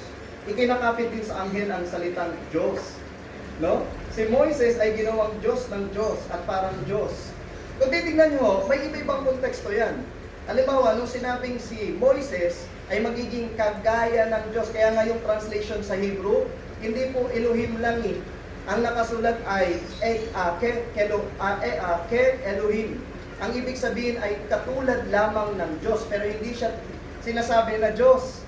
Ikinakapit din sa anghel ang salitang Diyos. No? Si Moises ay ginawang Diyos ng Diyos at parang Diyos. Kung titignan nyo, may iba-ibang konteksto yan. Halimbawa, nung sinabing si Moises ay magiging kagaya ng Diyos, kaya nga yung translation sa Hebrew, hindi po Elohim lang eh. Ang nakasulat ay Ke Elohim. Ang ibig sabihin ay katulad lamang ng Diyos, pero hindi siya sinasabi na Diyos.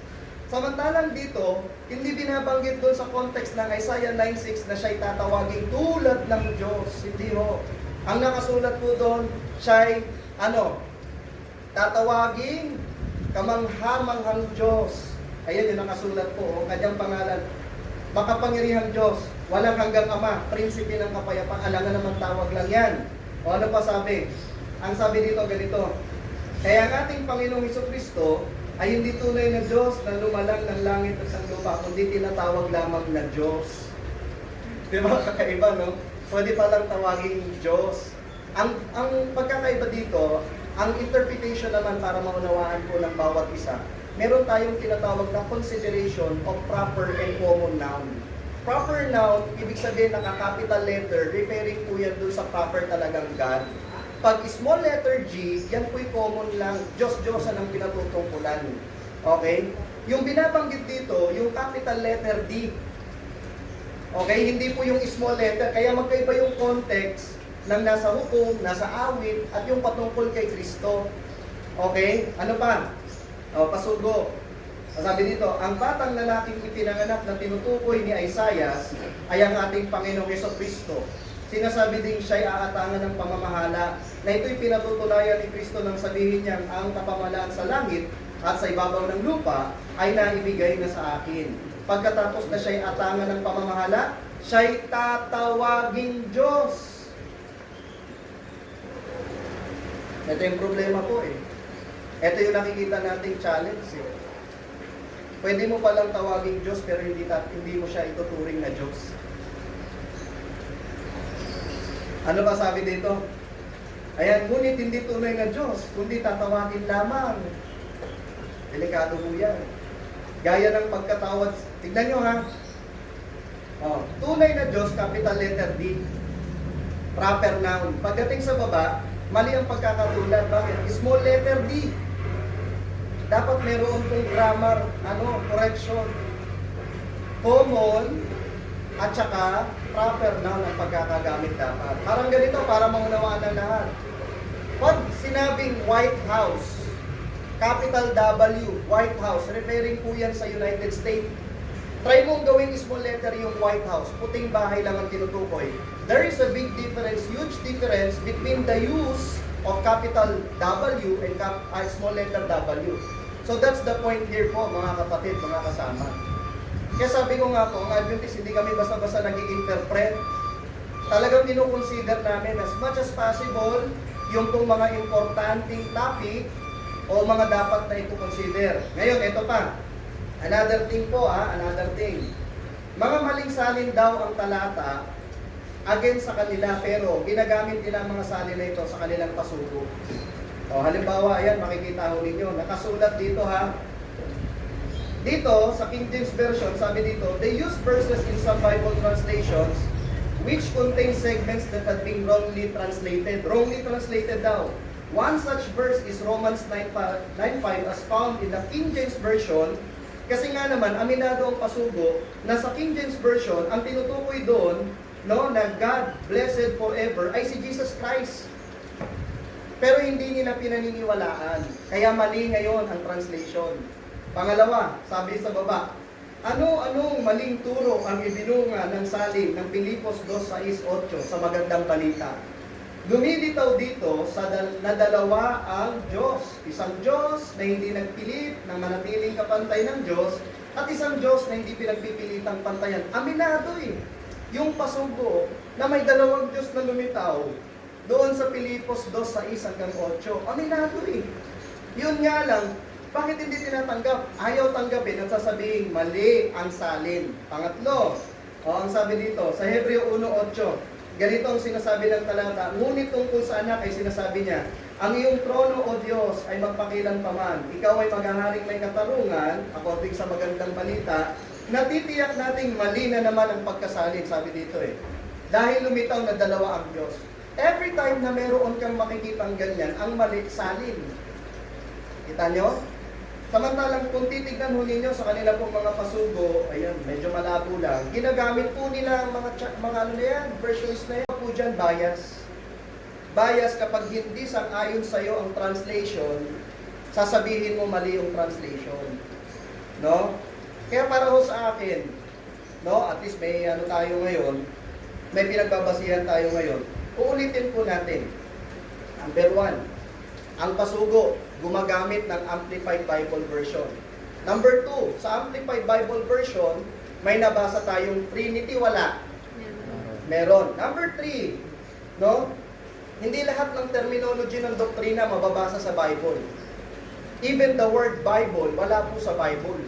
Samantalang dito, hindi binabanggit doon sa context ng Isaiah 9:6 na siya'y tatawaging tulad ng Diyos. Hindi ho. Ang nakasulat po doon, siya'y tatawaging kamanghamanghang Diyos. Ayan yung nakasulat po, ang kanyang pangalan. Makapangyarihang Diyos, walang hanggang Ama, prinsipe ng kapayapaan, alangan naman tawag lang yan. O ano pa sabi? Ang sabi dito ganito, kaya ang ating Panginoong Hesukristo ay hindi tunay na Diyos na lumalang ng langit at ng lupa, kundi tinatawag lamang na Diyos. Di ba kakaiba, no? Pwede palang tawaging Diyos. Ang pagkakaiba dito, ang interpretation naman para maunawaan po ng bawat isa, meron tayong tinatawag na consideration of proper and common noun. Proper noun, ibig sabihin naka-capital letter, referring po yan dun sa proper talagang God. Pag small letter G, yan po'y common lang, Diyos-Diyosan ang pinatutungkulan. Okay? Yung binabanggit dito, yung capital letter D. Okay? Hindi po yung small letter, kaya magkaiba yung context ng nasa hukom, nasa awit, at yung patungkol kay Kristo. Okay? Ano pa? Pasugo. Sabi dito, ang batang lalaking ipinanganak na tinutukoy ni Isaiah ay ang ating Panginoong Hesukristo. Sinasabi din siya'y aatangan ng pamamahala na ito'y pinatutunayan ni Kristo nang sabihin niyang ang kapamahalaan sa langit at sa ibabaw ng lupa ay naibigay na sa akin. Pagkatapos na siya'y atangan ng pamamahala, siya'y tatawaging Diyos. Ito yung problema po eh. Ito yung nakikita nating challenge eh. Pwede mo palang tawaging Diyos pero hindi mo siya ituturing na Diyos. Ano ba sabi dito? Ayan, ngunit hindi tunay na Diyos, kundi tatawagin lamang. Delikado po yan. Gaya ng pagkatawad. Tignan nyo ha. Tunay na Diyos, capital letter D. Proper noun. Pagdating sa baba, mali ang pagkakatulad. Bakit? Small letter D. Dapat meron pong grammar, correction. Common, at saka proper noun ang pagkakagamit dapat. Parang ganito, para maunawaan ng lahat. Pag sinabing White House, capital W, White House, referring po yan sa United States. Try mong gawing small letter yung White House, puting bahay lang ang tinutukoy. There is a big difference, huge difference between the use of capital W and small letter W. So that's the point here po, mga kapatid, mga kasama. Kaya sabi ko nga po, ang Adventist, hindi kami basta-basta nag-i-interpret. Talagang kinukonsider namin as much as possible yung pong mga importanteng topic o mga dapat na i-consider. Ngayon, ito pa. Another thing po, another thing. Mga maling salin daw ang talata against sa kanila, pero ginagamit nila ang mga salin na ito sa kanilang pasugo. O, halimbawa, ayan, makikita ho ninyo. Nakasulat dito Dito, sa King James Version, sabi dito, they use verses in some Bible translations which contain segments that had been wrongly translated. Wrongly translated daw. One such verse is Romans 9:5 as found in the King James Version. Kasi nga naman, aminado ang pasugo na sa King James Version, ang tinutukoy doon, no, na God blessed forever ay si Jesus Christ. Pero hindi nila pinaniniwalaan. Kaya mali ngayon ang translation. Pangalawa, sabi sa baba, ano-anong maling turo ang ibinunga ng salin ng Pilipos 2:6-8 sa magandang balita? Lumilitaw dito na dalawa ang Diyos. Isang Diyos na hindi nagpilit ng manatiling kapantay ng Diyos at isang Diyos na hindi pinagpipilitang pantayan. Aminado yung pasugo na may dalawang Diyos na lumitaw doon sa Pilipos 2:6-8. Aminado Yun nga lang, bakit hindi tinatanggap? Ayaw tanggapin at sasabihin, mali ang salin. Pangatlo, ang sabi dito, sa Hebreo 1:8, ganito ang sinasabi ng talata, ngunit tungkol sa anak ay sinasabi niya, ang iyong trono, O Diyos, ay magpakilan paman. Ikaw ay maghaharing may katarungan, according sa magandang balita, natitiyak nating mali na naman ang pagkasalin, sabi dito Dahil lumitaw na dalawa ang Diyos. Every time na meron kang makikitang ganyan, ang mali, salin. Kita nyo? Samantalang kung titignan ho ninyo sa kanila pong mga pasugo, ayan, medyo malabo lang, ginagamit po nila ang mga ano na yan, versions na yan po dyan, bias. Bias kapag hindi sang-ayon sa'yo ang translation, sasabihin mo mali yung translation. No? Kaya para ho sa akin, no, at least may ano tayo ngayon, may pinagbabasihan tayo ngayon, uulitin po natin. Number 1, ang pasugo, gumagamit ng Amplified Bible Version. Number 2, sa Amplified Bible Version, may nabasa tayong Trinity, wala? Meron. Number 3, no? Hindi lahat ng terminology ng doktrina mababasa sa Bible. Even the word Bible, wala po sa Bible.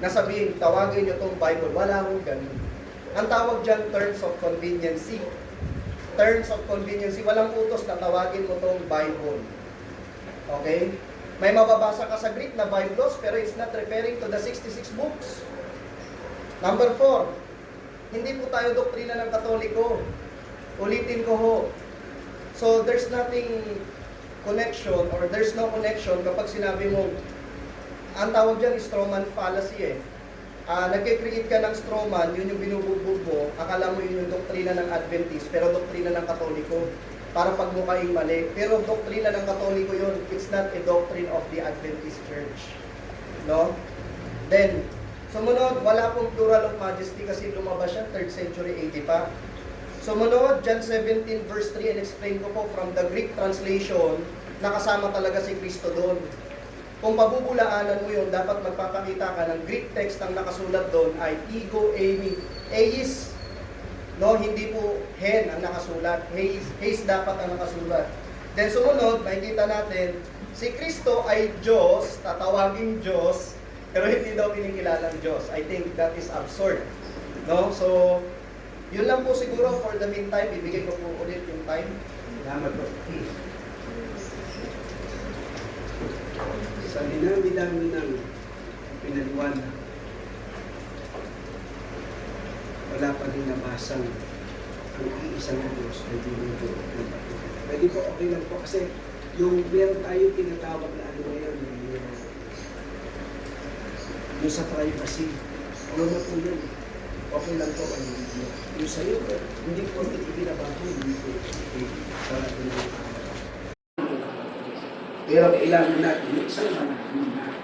Nasabihin, tawagin nyo itong Bible, wala po ganun. Ang tawag dyan, terms of conveniency. Terms of conveniency, walang utos na tawagin mo itong Bible. Okay? May mababasa ka sa Greek na Biblos, pero it's not referring to the 66 books. Number 4, hindi po tayo doktrina ng Katoliko. Ulitin ko ho. So, there's nothing connection, or there's no connection kapag sinabi mo, ang tawag dyan is strawman fallacy Nagkikreate ka ng strawman, yun yung binubugbog mo, akala mo yun yung doktrina ng Adventist, pero doktrina ng Katoliko. Para pagmukhaing mali. Pero doktrina ng Katoliko yun. It's not a doctrine of the Adventist Church. No? Then, sumunod, wala pong plural of majesty kasi lumabas siya, 3rd century AD pa. Sumunod, John 17 verse 3, and explain ko po from the Greek translation, nakasama talaga si Kristo doon. Kung pabubulaanan mo yun, dapat magpapakita ka ng Greek text ang nakasulat doon ay ego, eimi, eis. No, hindi po hen ang nakasulat. Heis dapat ang nakasulat. Then sumunod, makikita natin, si Kristo ay Diyos, tatawagin Diyos, pero hindi daw kinikilalang Diyos. I think that is absurd. No? So, yun lang po siguro for the meantime. Ibigay ko po ulit yung time. Salamat po. Sa dinami-dami ng pinaliwanag, wala pa rin nabasang ang iisang Diyos ay binubuo ng patuloy. Pwede po, okay lang po kasi yung meron tayo tinatawag na ano ngayon, yung sa privacy, ano na po yun. okay lang po ang video. Yung sa'yo, hindi ko ito ibinabago, hindi ko para pero kailangan natin yung isang manahina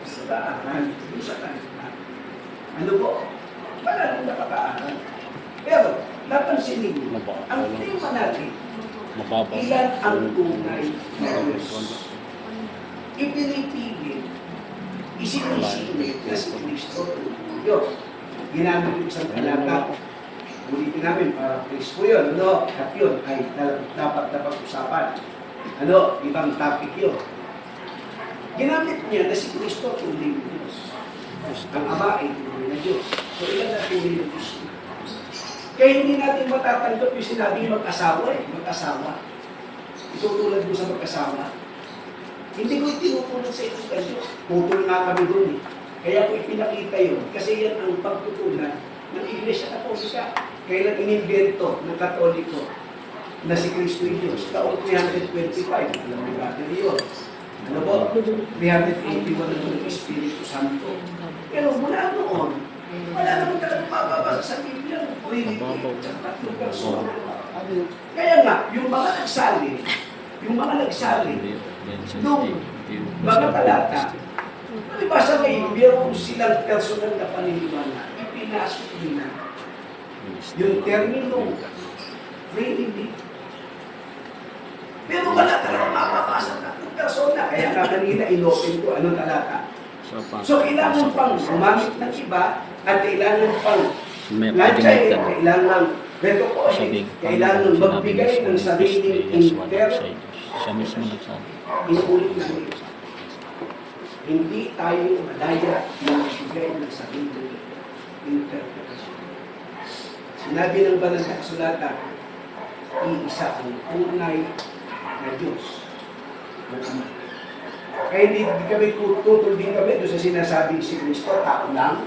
sa daanan, yung sa kanila. Ano po? Wala nang nakakaaral. Pero, napansin ninyo, ang tema natin, ilan ang tunay na Diyos? Ipinipilit, isinisilip na si Kristo Diyos. Ginamit yung isang talata. Ulitin namin para please po yun. Ano? At yun ay dapat na pag-usapan. Ano? Ibang topic yun. Ginamit niya na si Kristo tunay na Diyos. Ang Ama ay tunay na Diyos. So ilan na tunay na Diyos? Kaya hindi natin matatanggap yung sinabi mag-asawa eh. Mag-asawa. Itutulad mo sa mag-asawa. Hindi ko itinutulad sa ito sa Diyos. Putol nga kami doon eh. Kaya ko ipinakita yun. Kasi yan ang pagtutunan ng Iglesia Katolika. Kailan inimbento ng Katoliko na si Kristo yung Diyos. Taong 325. Alam mo natin yun. Ano po? 381 ng Espiritu Santo. Pero mula noon, wala naman talagang mababasa sa Biblia. Trinity at tatlong persona. Kaya nga, yung mga nagsali, nung mga talata, nalibasa ngayon, mayroon silang personal na paniniwala. Ipinasok nila yung termino Trinity. Pero wala talagang mababasa na tatlong persona. Kaya nga kanina, inopen ko anong talata. So, kailangan pang gumamit ng iba at kailangan pang lansay, kailangan kailangan magbigay ng sariling interpretation. Siya mismo nagsabi. Inuulit na rin. Hindi tayo malaya na magbigay ng sariling interpretation. Sinabi ng banal na kasulatan, iisa ang tunay na Diyos ng Ama. Kaya hindi kami tutol din kami doon sa sinasabing si Kristo, tao lang.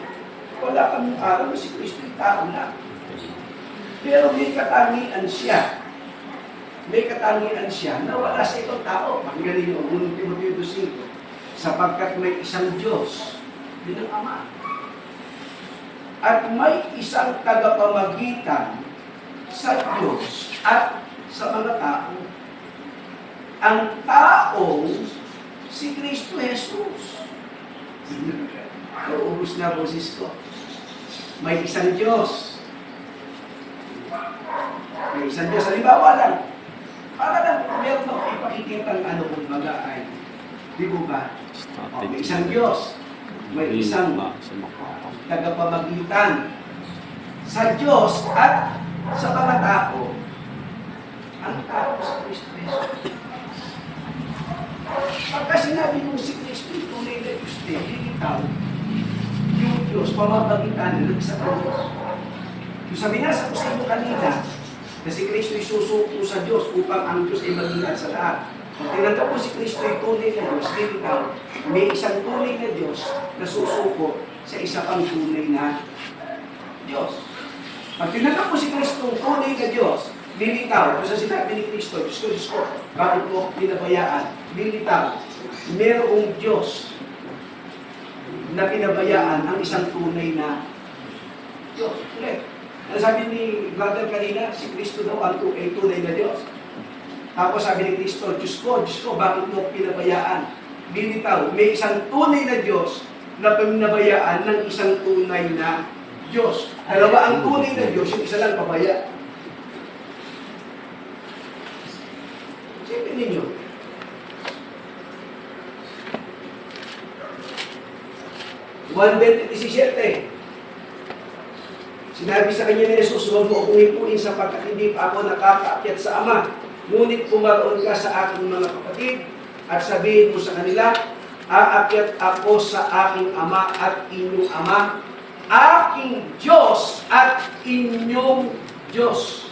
Wala kami araw na si Kristo, tao lang. Pero may katangian siya. May katangian siya na wala sa itong tao. Pakinggan ninyo, 1 Timoteo 2:5. Sapagkat may isang Diyos, yun ang Ama. At may isang tagapamagitan sa Diyos at sa mga tao. Ang taong si Kristo Jesus. Nauubos na boses ko. May isang Diyos. May isang Diyos. Halimbawa lang. Para lang, meron ako ipakikita ng ano kung baga ay. Di mo ba? May isang Diyos. May isang tagapamagitan sa Diyos at sa mga tao. Ang tao sa Kristo Jesus. Pagka sinabi mo si Kristo, tunay na Diyos din, ikaw, yung Diyos, pamapagitan na sa Diyos. Yung sabi na sa inyo kanina, na si Kristo ay susuko sa Diyos upang ang Diyos ay mag-ingat sa lahat. Kung tinanggap mo si Kristo ay tunay na Diyos, din ikaw, may isang tunay na Diyos na susuko sa isa pang tunay na Diyos. Pag tinanggap mo si Kristo tunay na Diyos, lilitaw, kung sa sinabi ni Kristo, Diyos ko, bakit mo pinabayaan? Lilitaw, merong Diyos na pinabayaan ang isang tunay na Diyos. Ulit, ang sabi ni brother kanina, si Kristo daw ang tunay na Diyos. Tapos sabi ni Kristo, Diyos ko, bakit mo pinabayaan? Lilitaw, may isang tunay na Diyos na pinabayaan ng isang tunay na Diyos. Dalawa ang tunay na Diyos, yung isa lang pabaya. Sipin ninyo. Juan 20:17. Sinabi sa kanya ni Jesus, huwag mo akong hipuin sapagkat hindi pa ako nakakaakyat sa Ama. Ngunit pumaroon ka sa aking mga kapatid at sabihin mo sa kanila, aakyat ako sa aking Ama at inyong Ama, aking Diyos at inyong Diyos.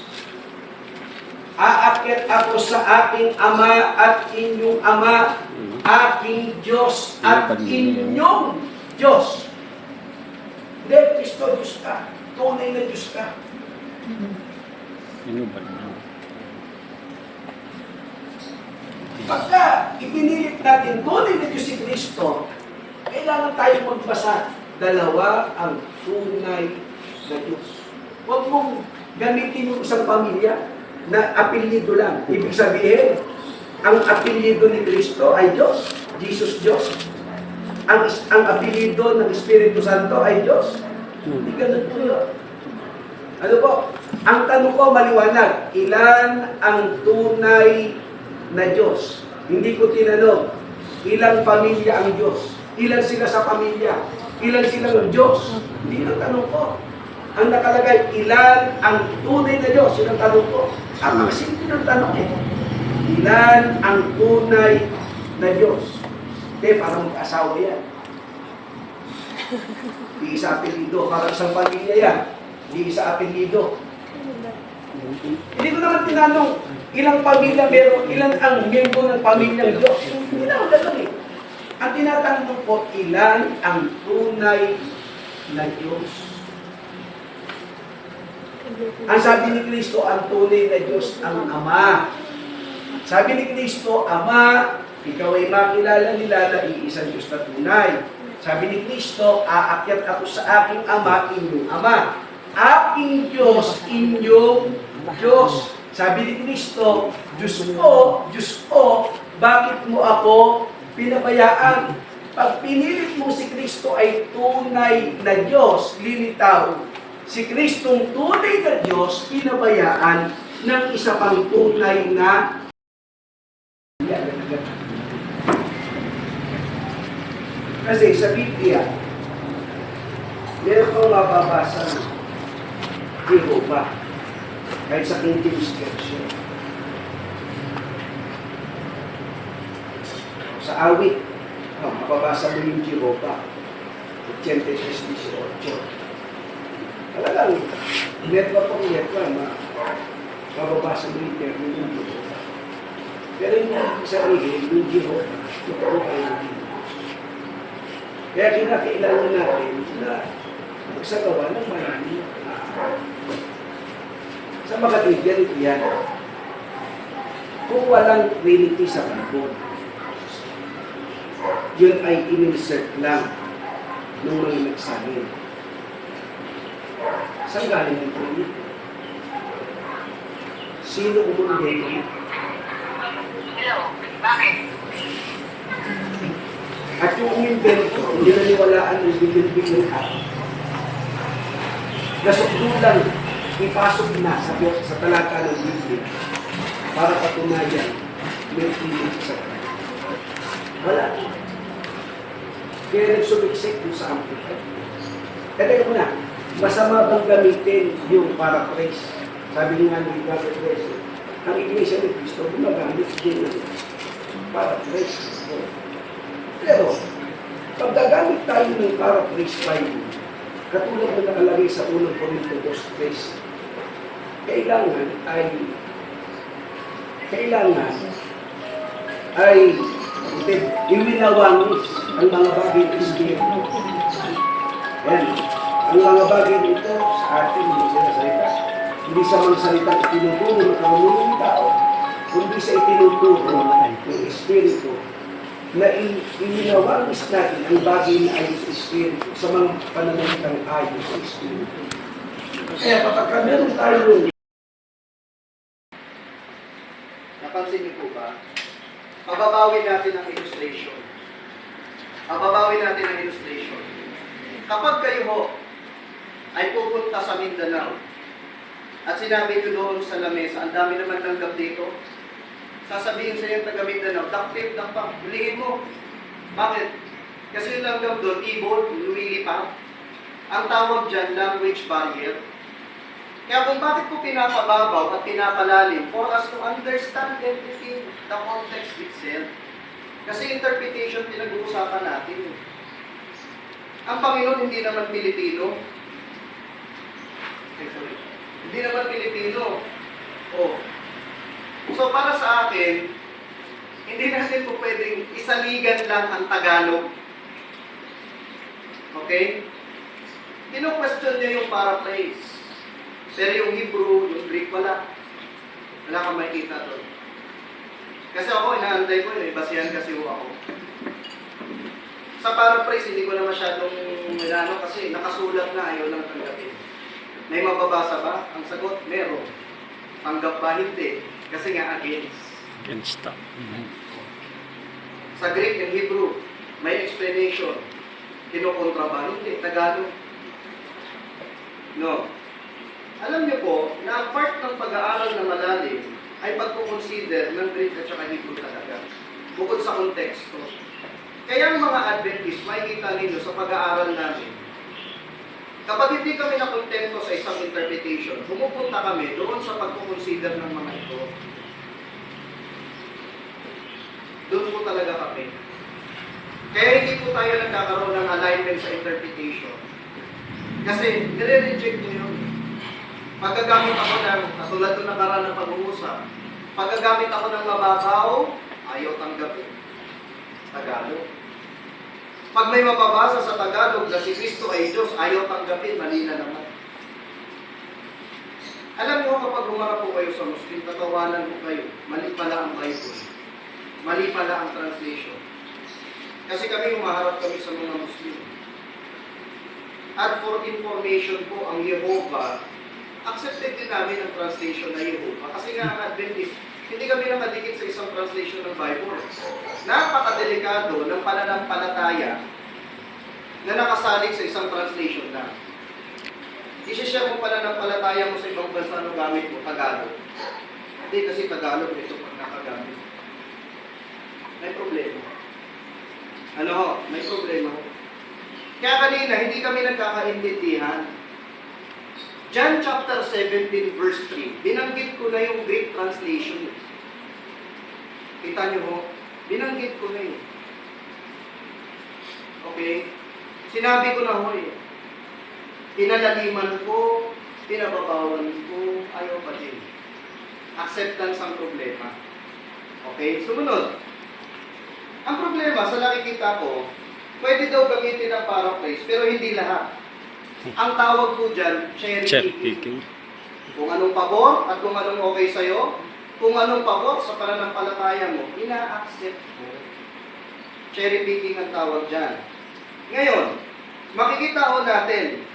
Aakyat ako sa aking Ama at inyong Ama, aking Diyos at inyong Diyos. Hindi, Kristo, Diyos ka. Tunay na Diyos ka. Pagka ipinilit natin tunay na Diyos si Kristo, kailangan tayo magbasa. Dalawa ang tunay na Diyos. Huwag mong gamitin yung isang pamilya na apelyido lang. Ibig sabihin, ang apelyido ni Kristo ay Diyos. Jesus Diyos. Ang apelyido ng Espiritu Santo ay Diyos. Hindi ganun po yun. Ano po? Ang tanong ko maliwanag, ilan ang tunay na Diyos? Hindi ko tinanong, ilang pamilya ang Diyos? Ilan sila sa pamilya? Ilan silang Diyos? Hindi ang tanong ko. Ang nakalagay, ilan ang tunay na Diyos? Yun ang tanong ko. Ang simple ng tanong eh. Ilan ang tunay na Diyos? Hindi, parang mag-asawa yan. Di isa apelido, parang isang pamilya yan. Di isa apelido. Hindi ko naman tinanong, ilang pamilya meron, ilan ang miyembro ng pamilyang Diyos. Hindi na ako ganun eh. Ang tinatanong ko, ilan ang tunay na Diyos? Ang sabi ni Kristo, ang tunay na Diyos ang Ama. Sabi ni Kristo, Ama, ikaw ay makilala nila na iisang Diyos na tunay. Sabi ni Kristo, aakyat ako sa aking Ama, inyong Ama. Aking Diyos, inyong Diyos. Sabi ni Kristo, Diyos ko, bakit mo ako pinabayaan? Pag pinilit mo si Kristo ay tunay na Diyos, lilitaw. Si Kristong tunay na Diyos, pinabayaan ng isa pang tunay na kasi sa Biblia, meron kang mababasa ng Jehovah. Kahit sa King James Version. Sa awit, mababasa mo yung Jehovah. 83:18. Talagang, netwa pang netwa, mababasa mo yung termino yung Jehovah. Pero yung sarili, yung Jehovah, totoo kayo ng Diyos. Kaya kinakailangan natin na magsagawa ng marami. Sa mga Biblia, yan. Kung walang Trinity sa Bible, yun ay in-insert lang ng mga nagsabi. Saan galing yung Trinity? Sino umundi? Hello, bakit? At yung umimbento, hindi naniwalaan ng bilin-bilin at nasukdulang ipasok na sa Diyos sa talata ng Biblia para patunayan may piling sa kanya. Wala. Kaya nagsumiksik doon sa amplified. Kaya ko na, masama bang gamitin yung paraphrase? Sabi nga ng Brother President, ang Iglesia ni Cristo gumagamit din ng paraphrase. Pero, pag gagamit tayo ng paraphrase Bible, katulad na nakalagay sa unang Korinto 2:3, kailangan ay iwinawangis ang mga bagay ng Espiritu. Yan. Ang mga bagay nito sa atin, hindi sila salita. Hindi sa mga salita itinuturo ng karunungan ng tao, kundi sa itinuturo ng Espiritu na iwinawangis natin ang bagay na ayon sa Espiritu sa mga pananalitang ayon sa Espiritu. Kaya kapag meron tayo Napansin niyo po ba? Pababawi natin ang illustration. Pababawi natin ang illustration. Kapag kayo ho ay pupunta sa Mindanao at sinabi niyo doon sa lamesa, ang dami naman langgam dito, sasabihin sa iyo taga Mindanao, dakpip, dakpap, hulihin mo. Bakit? Kasi yung langgam doon, ibon, lumilipad. Ang tawag dyan, language barrier. Kaya kung bakit po pinapababaw at pinapalalim, for us to understand everything, the context itself. Kasi interpretation pinag-uusapan natin. Ang Panginoon hindi naman Pilipino. Hindi naman Pilipino. Oh. So para sa akin, hindi natin po pwedeng isaligan lang ang Tagalog. Okay? Kino-question niya yung paraphrase. Pero yung Hebrew, yung Greek, wala. Wala kang makikita doon. Kasi ako, inaantay ko, basihan kasi ako. Sa paraphrase, hindi ko na masyadong kasi nakasulat na, ayaw lang tanggapin. May mababasa ba? Ang sagot, meron. Tanggap ba? Hindi. Kasi nga against. Against that. Sa Greek and Hebrew, may explanation. Kinukontra ba? Hindi. Tagalog. No. Alam niyo po, na ang part ng pag-aaral na malalim ay pagkukonsider ng Greek at saka Hebrew talaga. Bukod sa konteksto. Kaya ang mga Adventist, makikita ninyo sa pag-aaral namin, kapag hindi kami nakontento sa isang interpretation, pumupunta kami doon sa pagkukonsider ng mga ito. Doon po talaga kami. Kaya hindi po tayo nagkakaroon ng alignment sa interpretation. Kasi nire-reject nyo yun. Pagkagamit ako ng, katulad ng nakaraan ng pag-uusap, pagkagamit ako ng mababaw, ayaw tanggapin. Tagalog. Pag may mababasa sa Tagalog na si Kristo ay Diyos, ayaw tanggapin, mali na naman. Alam niyo, kapag humarap po kayo sa Muslim, tatawanan po kayo, mali pala ang Bible. Mali pala ang translation. Kasi kami, humaharap kami sa mga Muslim. At for information po, ang Jehovah, accepted din namin ang translation na Jehovah. Kasi nga ang Adventist, hindi kami nakadikit sa isang translation ng Bible. Napakadelikado ng pananampalataya na nakasalig sa isang translation na. I-share mo pananampalataya mo sa ibang bansa ano gamit mo, Tagalog. Hindi kasi Tagalog ito pag nakagamit. May problema. Ano ho? May problema ho. Kaya kanina, hindi kami nagkakaintindihan. John chapter 17 verse 3, binanggit ko na yung Greek translation. Kita niyo ho, binanggit ko na yun. Okay? Sinabi ko na ho eh. Pinalaliman ko, pinababawan ko, ayaw pa din. Acceptance ang problema. Okay? Sumunod. Ang problema, sa nakikita ko, pwede daw gamitin ang paraphrase, pero hindi lahat. Ang tawag po dyan, cherry picking. Kung anong pabor at kung anong okay sa'yo, kung anong pabor sa pananampalataya mo, ina-accept mo. Cherry picking ang tawag dyan. Ngayon, makikita ho natin,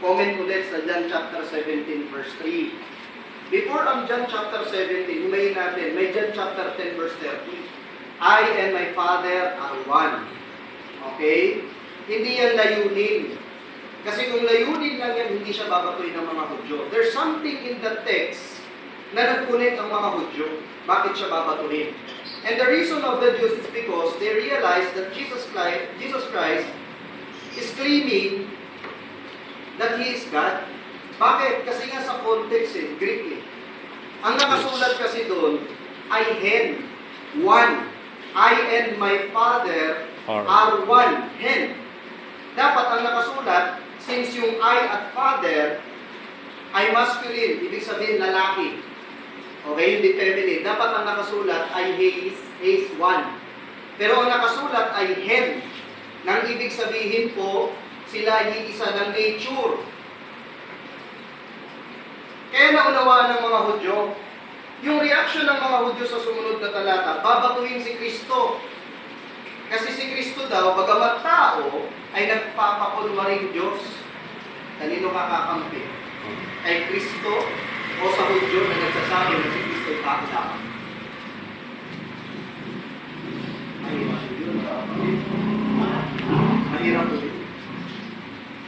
comment ulit sa John chapter 17 verse 3. Before ang John chapter 17, humayin natin, may John chapter 10 verse 30. I and my Father are one. Okay? Hindi yan layunin. Kasi kung layunin lang yan, hindi siya babatuin ng mga Hudyo. There's something in the text na nagpunit ang mga Hudyo. Bakit siya babatuin? And the reason of the Jews is because they realize that Jesus Christ is claiming that He is God. Bakit? Kasi nga sa context Greek Ang nakasulat kasi doon ay hen. One. I and my Father are one. Hen. Dapat ang nakasulat, since yung I at Father ay masculine, ibig sabihin lalaki. Okay, hindi feminine. Dapat ang nakasulat ay He is one. Pero ang nakasulat ay hen. Nang ibig sabihin po, sila ay isa ng nature. Kaya naunawaan ng mga Hudyo, yung reaction ng mga Hudyo sa sumunod na talata, babatuhin si Kristo. Kasi si Kristo daw, bagamat tao, ay nagpapakunwaring Diyos. Kanino kakakampi? Kay Kristo o sa Hudyo na nagsasabi na si Kristo ay kakasama? Mahirap po yun.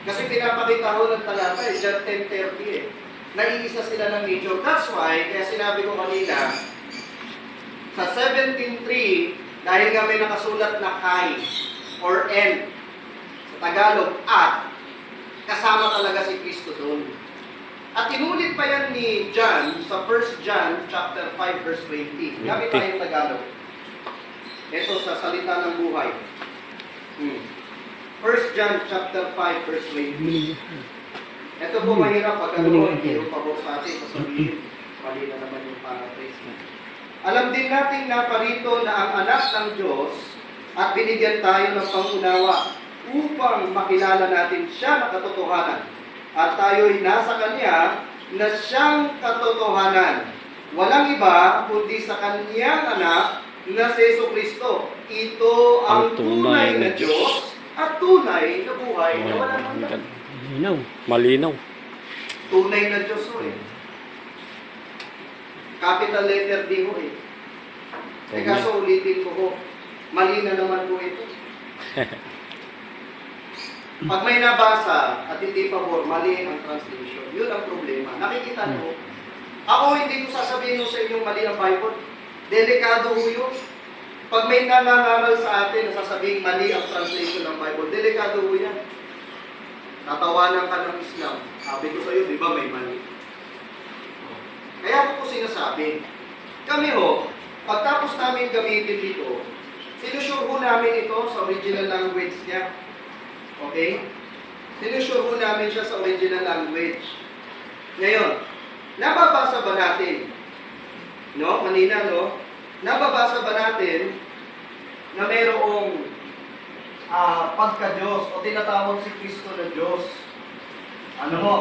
Kasi pinapakita ko ng talata, John 10:30 naiisa sila ng nature. That's why, kaya sinabi ko kanina, sa 17:3, dahil nga may nakasulat na kai or N sa Tagalog at kasama talaga si Kristo doon. At inulit pa yan ni John sa 1 John chapter 5 verse 20. Gamit tayong Tagalog. Ito sa salita ng buhay. 1 John chapter 5 verse 20. Ito po mahirap pag hindi pa po sa atin sasabihin. Mali na naman yung paraphrase. Alam din natin na parito na ang anak ng Diyos at binigyan tayo ng pangunawa upang makilala natin siya na katotohanan. At tayo'y nasa Kanya na siyang katotohanan. Walang iba kundi sa Kanyang anak na si Jesucristo. Ito ang tunay na Diyos at tunay na buhay na walang hanggan. Malinaw. Tunay na Diyos ho eh. Capital letter D ho eh. Teka, so ulitin ko ho. Mali na naman po ito. Pag may nabasa at hindi pabor, mali ang translation. Yun ang problema. Nakikita nyo, ako hindi ko sasabihin mo sa inyong mali ang Bible. Delikado ho yun. Pag may nangangaral sa atin na sasabihin mali ang translation ng Bible, delikado ho yan. Tatawanan ka ng Islam. Sabi ko sa iyo, di ba may mali? Kaya ko po sinasabi, kami ho, pagtapos namin gamitin dito, sinusure ho namin ito sa original language niya. Okay? Sinusure ho namin siya sa original language. Ngayon, nababasa ba natin? No? Kanina, no? Nababasa ba natin na mayroong pagka-Diyos o tinatawag si Kristo na Diyos? Ano ho?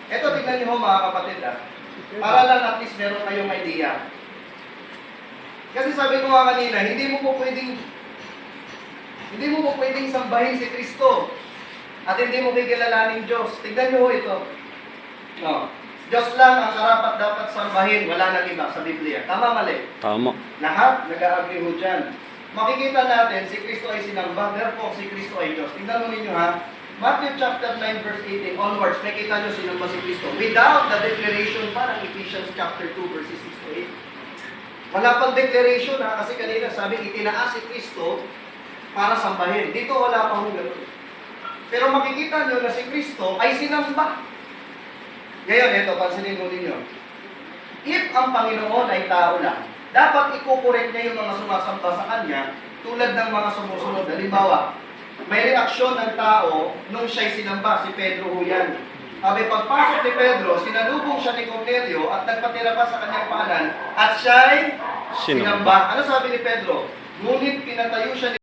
Ito, tingnan niyo ho mga kapatid para lang at least meron kayong idea. Kasi sabi ko nga kanina, hindi mo po pwedeng sambahin si Kristo at hindi mo kikilalanin Diyos. Tignan niyo ho ito. No. Diyos lang ang karapat dapat sambahin, wala nang iba sa Biblia. Tama, mali? Tama. Lahat nag-agree ho dyan. Makikita natin, si Kristo ay sinamba, therefore si Kristo ay Diyos. Tingnan mo ninyo ha, Matthew chapter 9 verse 18 onwards, makikita nyo sinamba si Kristo. Without the declaration pa ng Ephesians chapter 2 verses 6 to 8. Wala pang declaration ha, kasi kanina sabi, itinaas si Kristo para sambahin. Dito wala pang gano'n. Pero makikita nyo na si Kristo ay sinamba. Ngayon, ito, pansinin mo ninyo. If ang Panginoon ay tao lang, dapat ikukorek niya yung mga sumasamba sa Kanya tulad ng mga sumusunod. Halimbawa, may reaksyon ng tao nung siya'y sinamba, si Pedro ho yan. Sabi, pagpasok ni Pedro, sinalubong siya ni Cornelio at nagpatira pa sa kanyang paanan at siya'y sinamba. Ano sabi ni Pedro? Ngunit pinatayo siya ni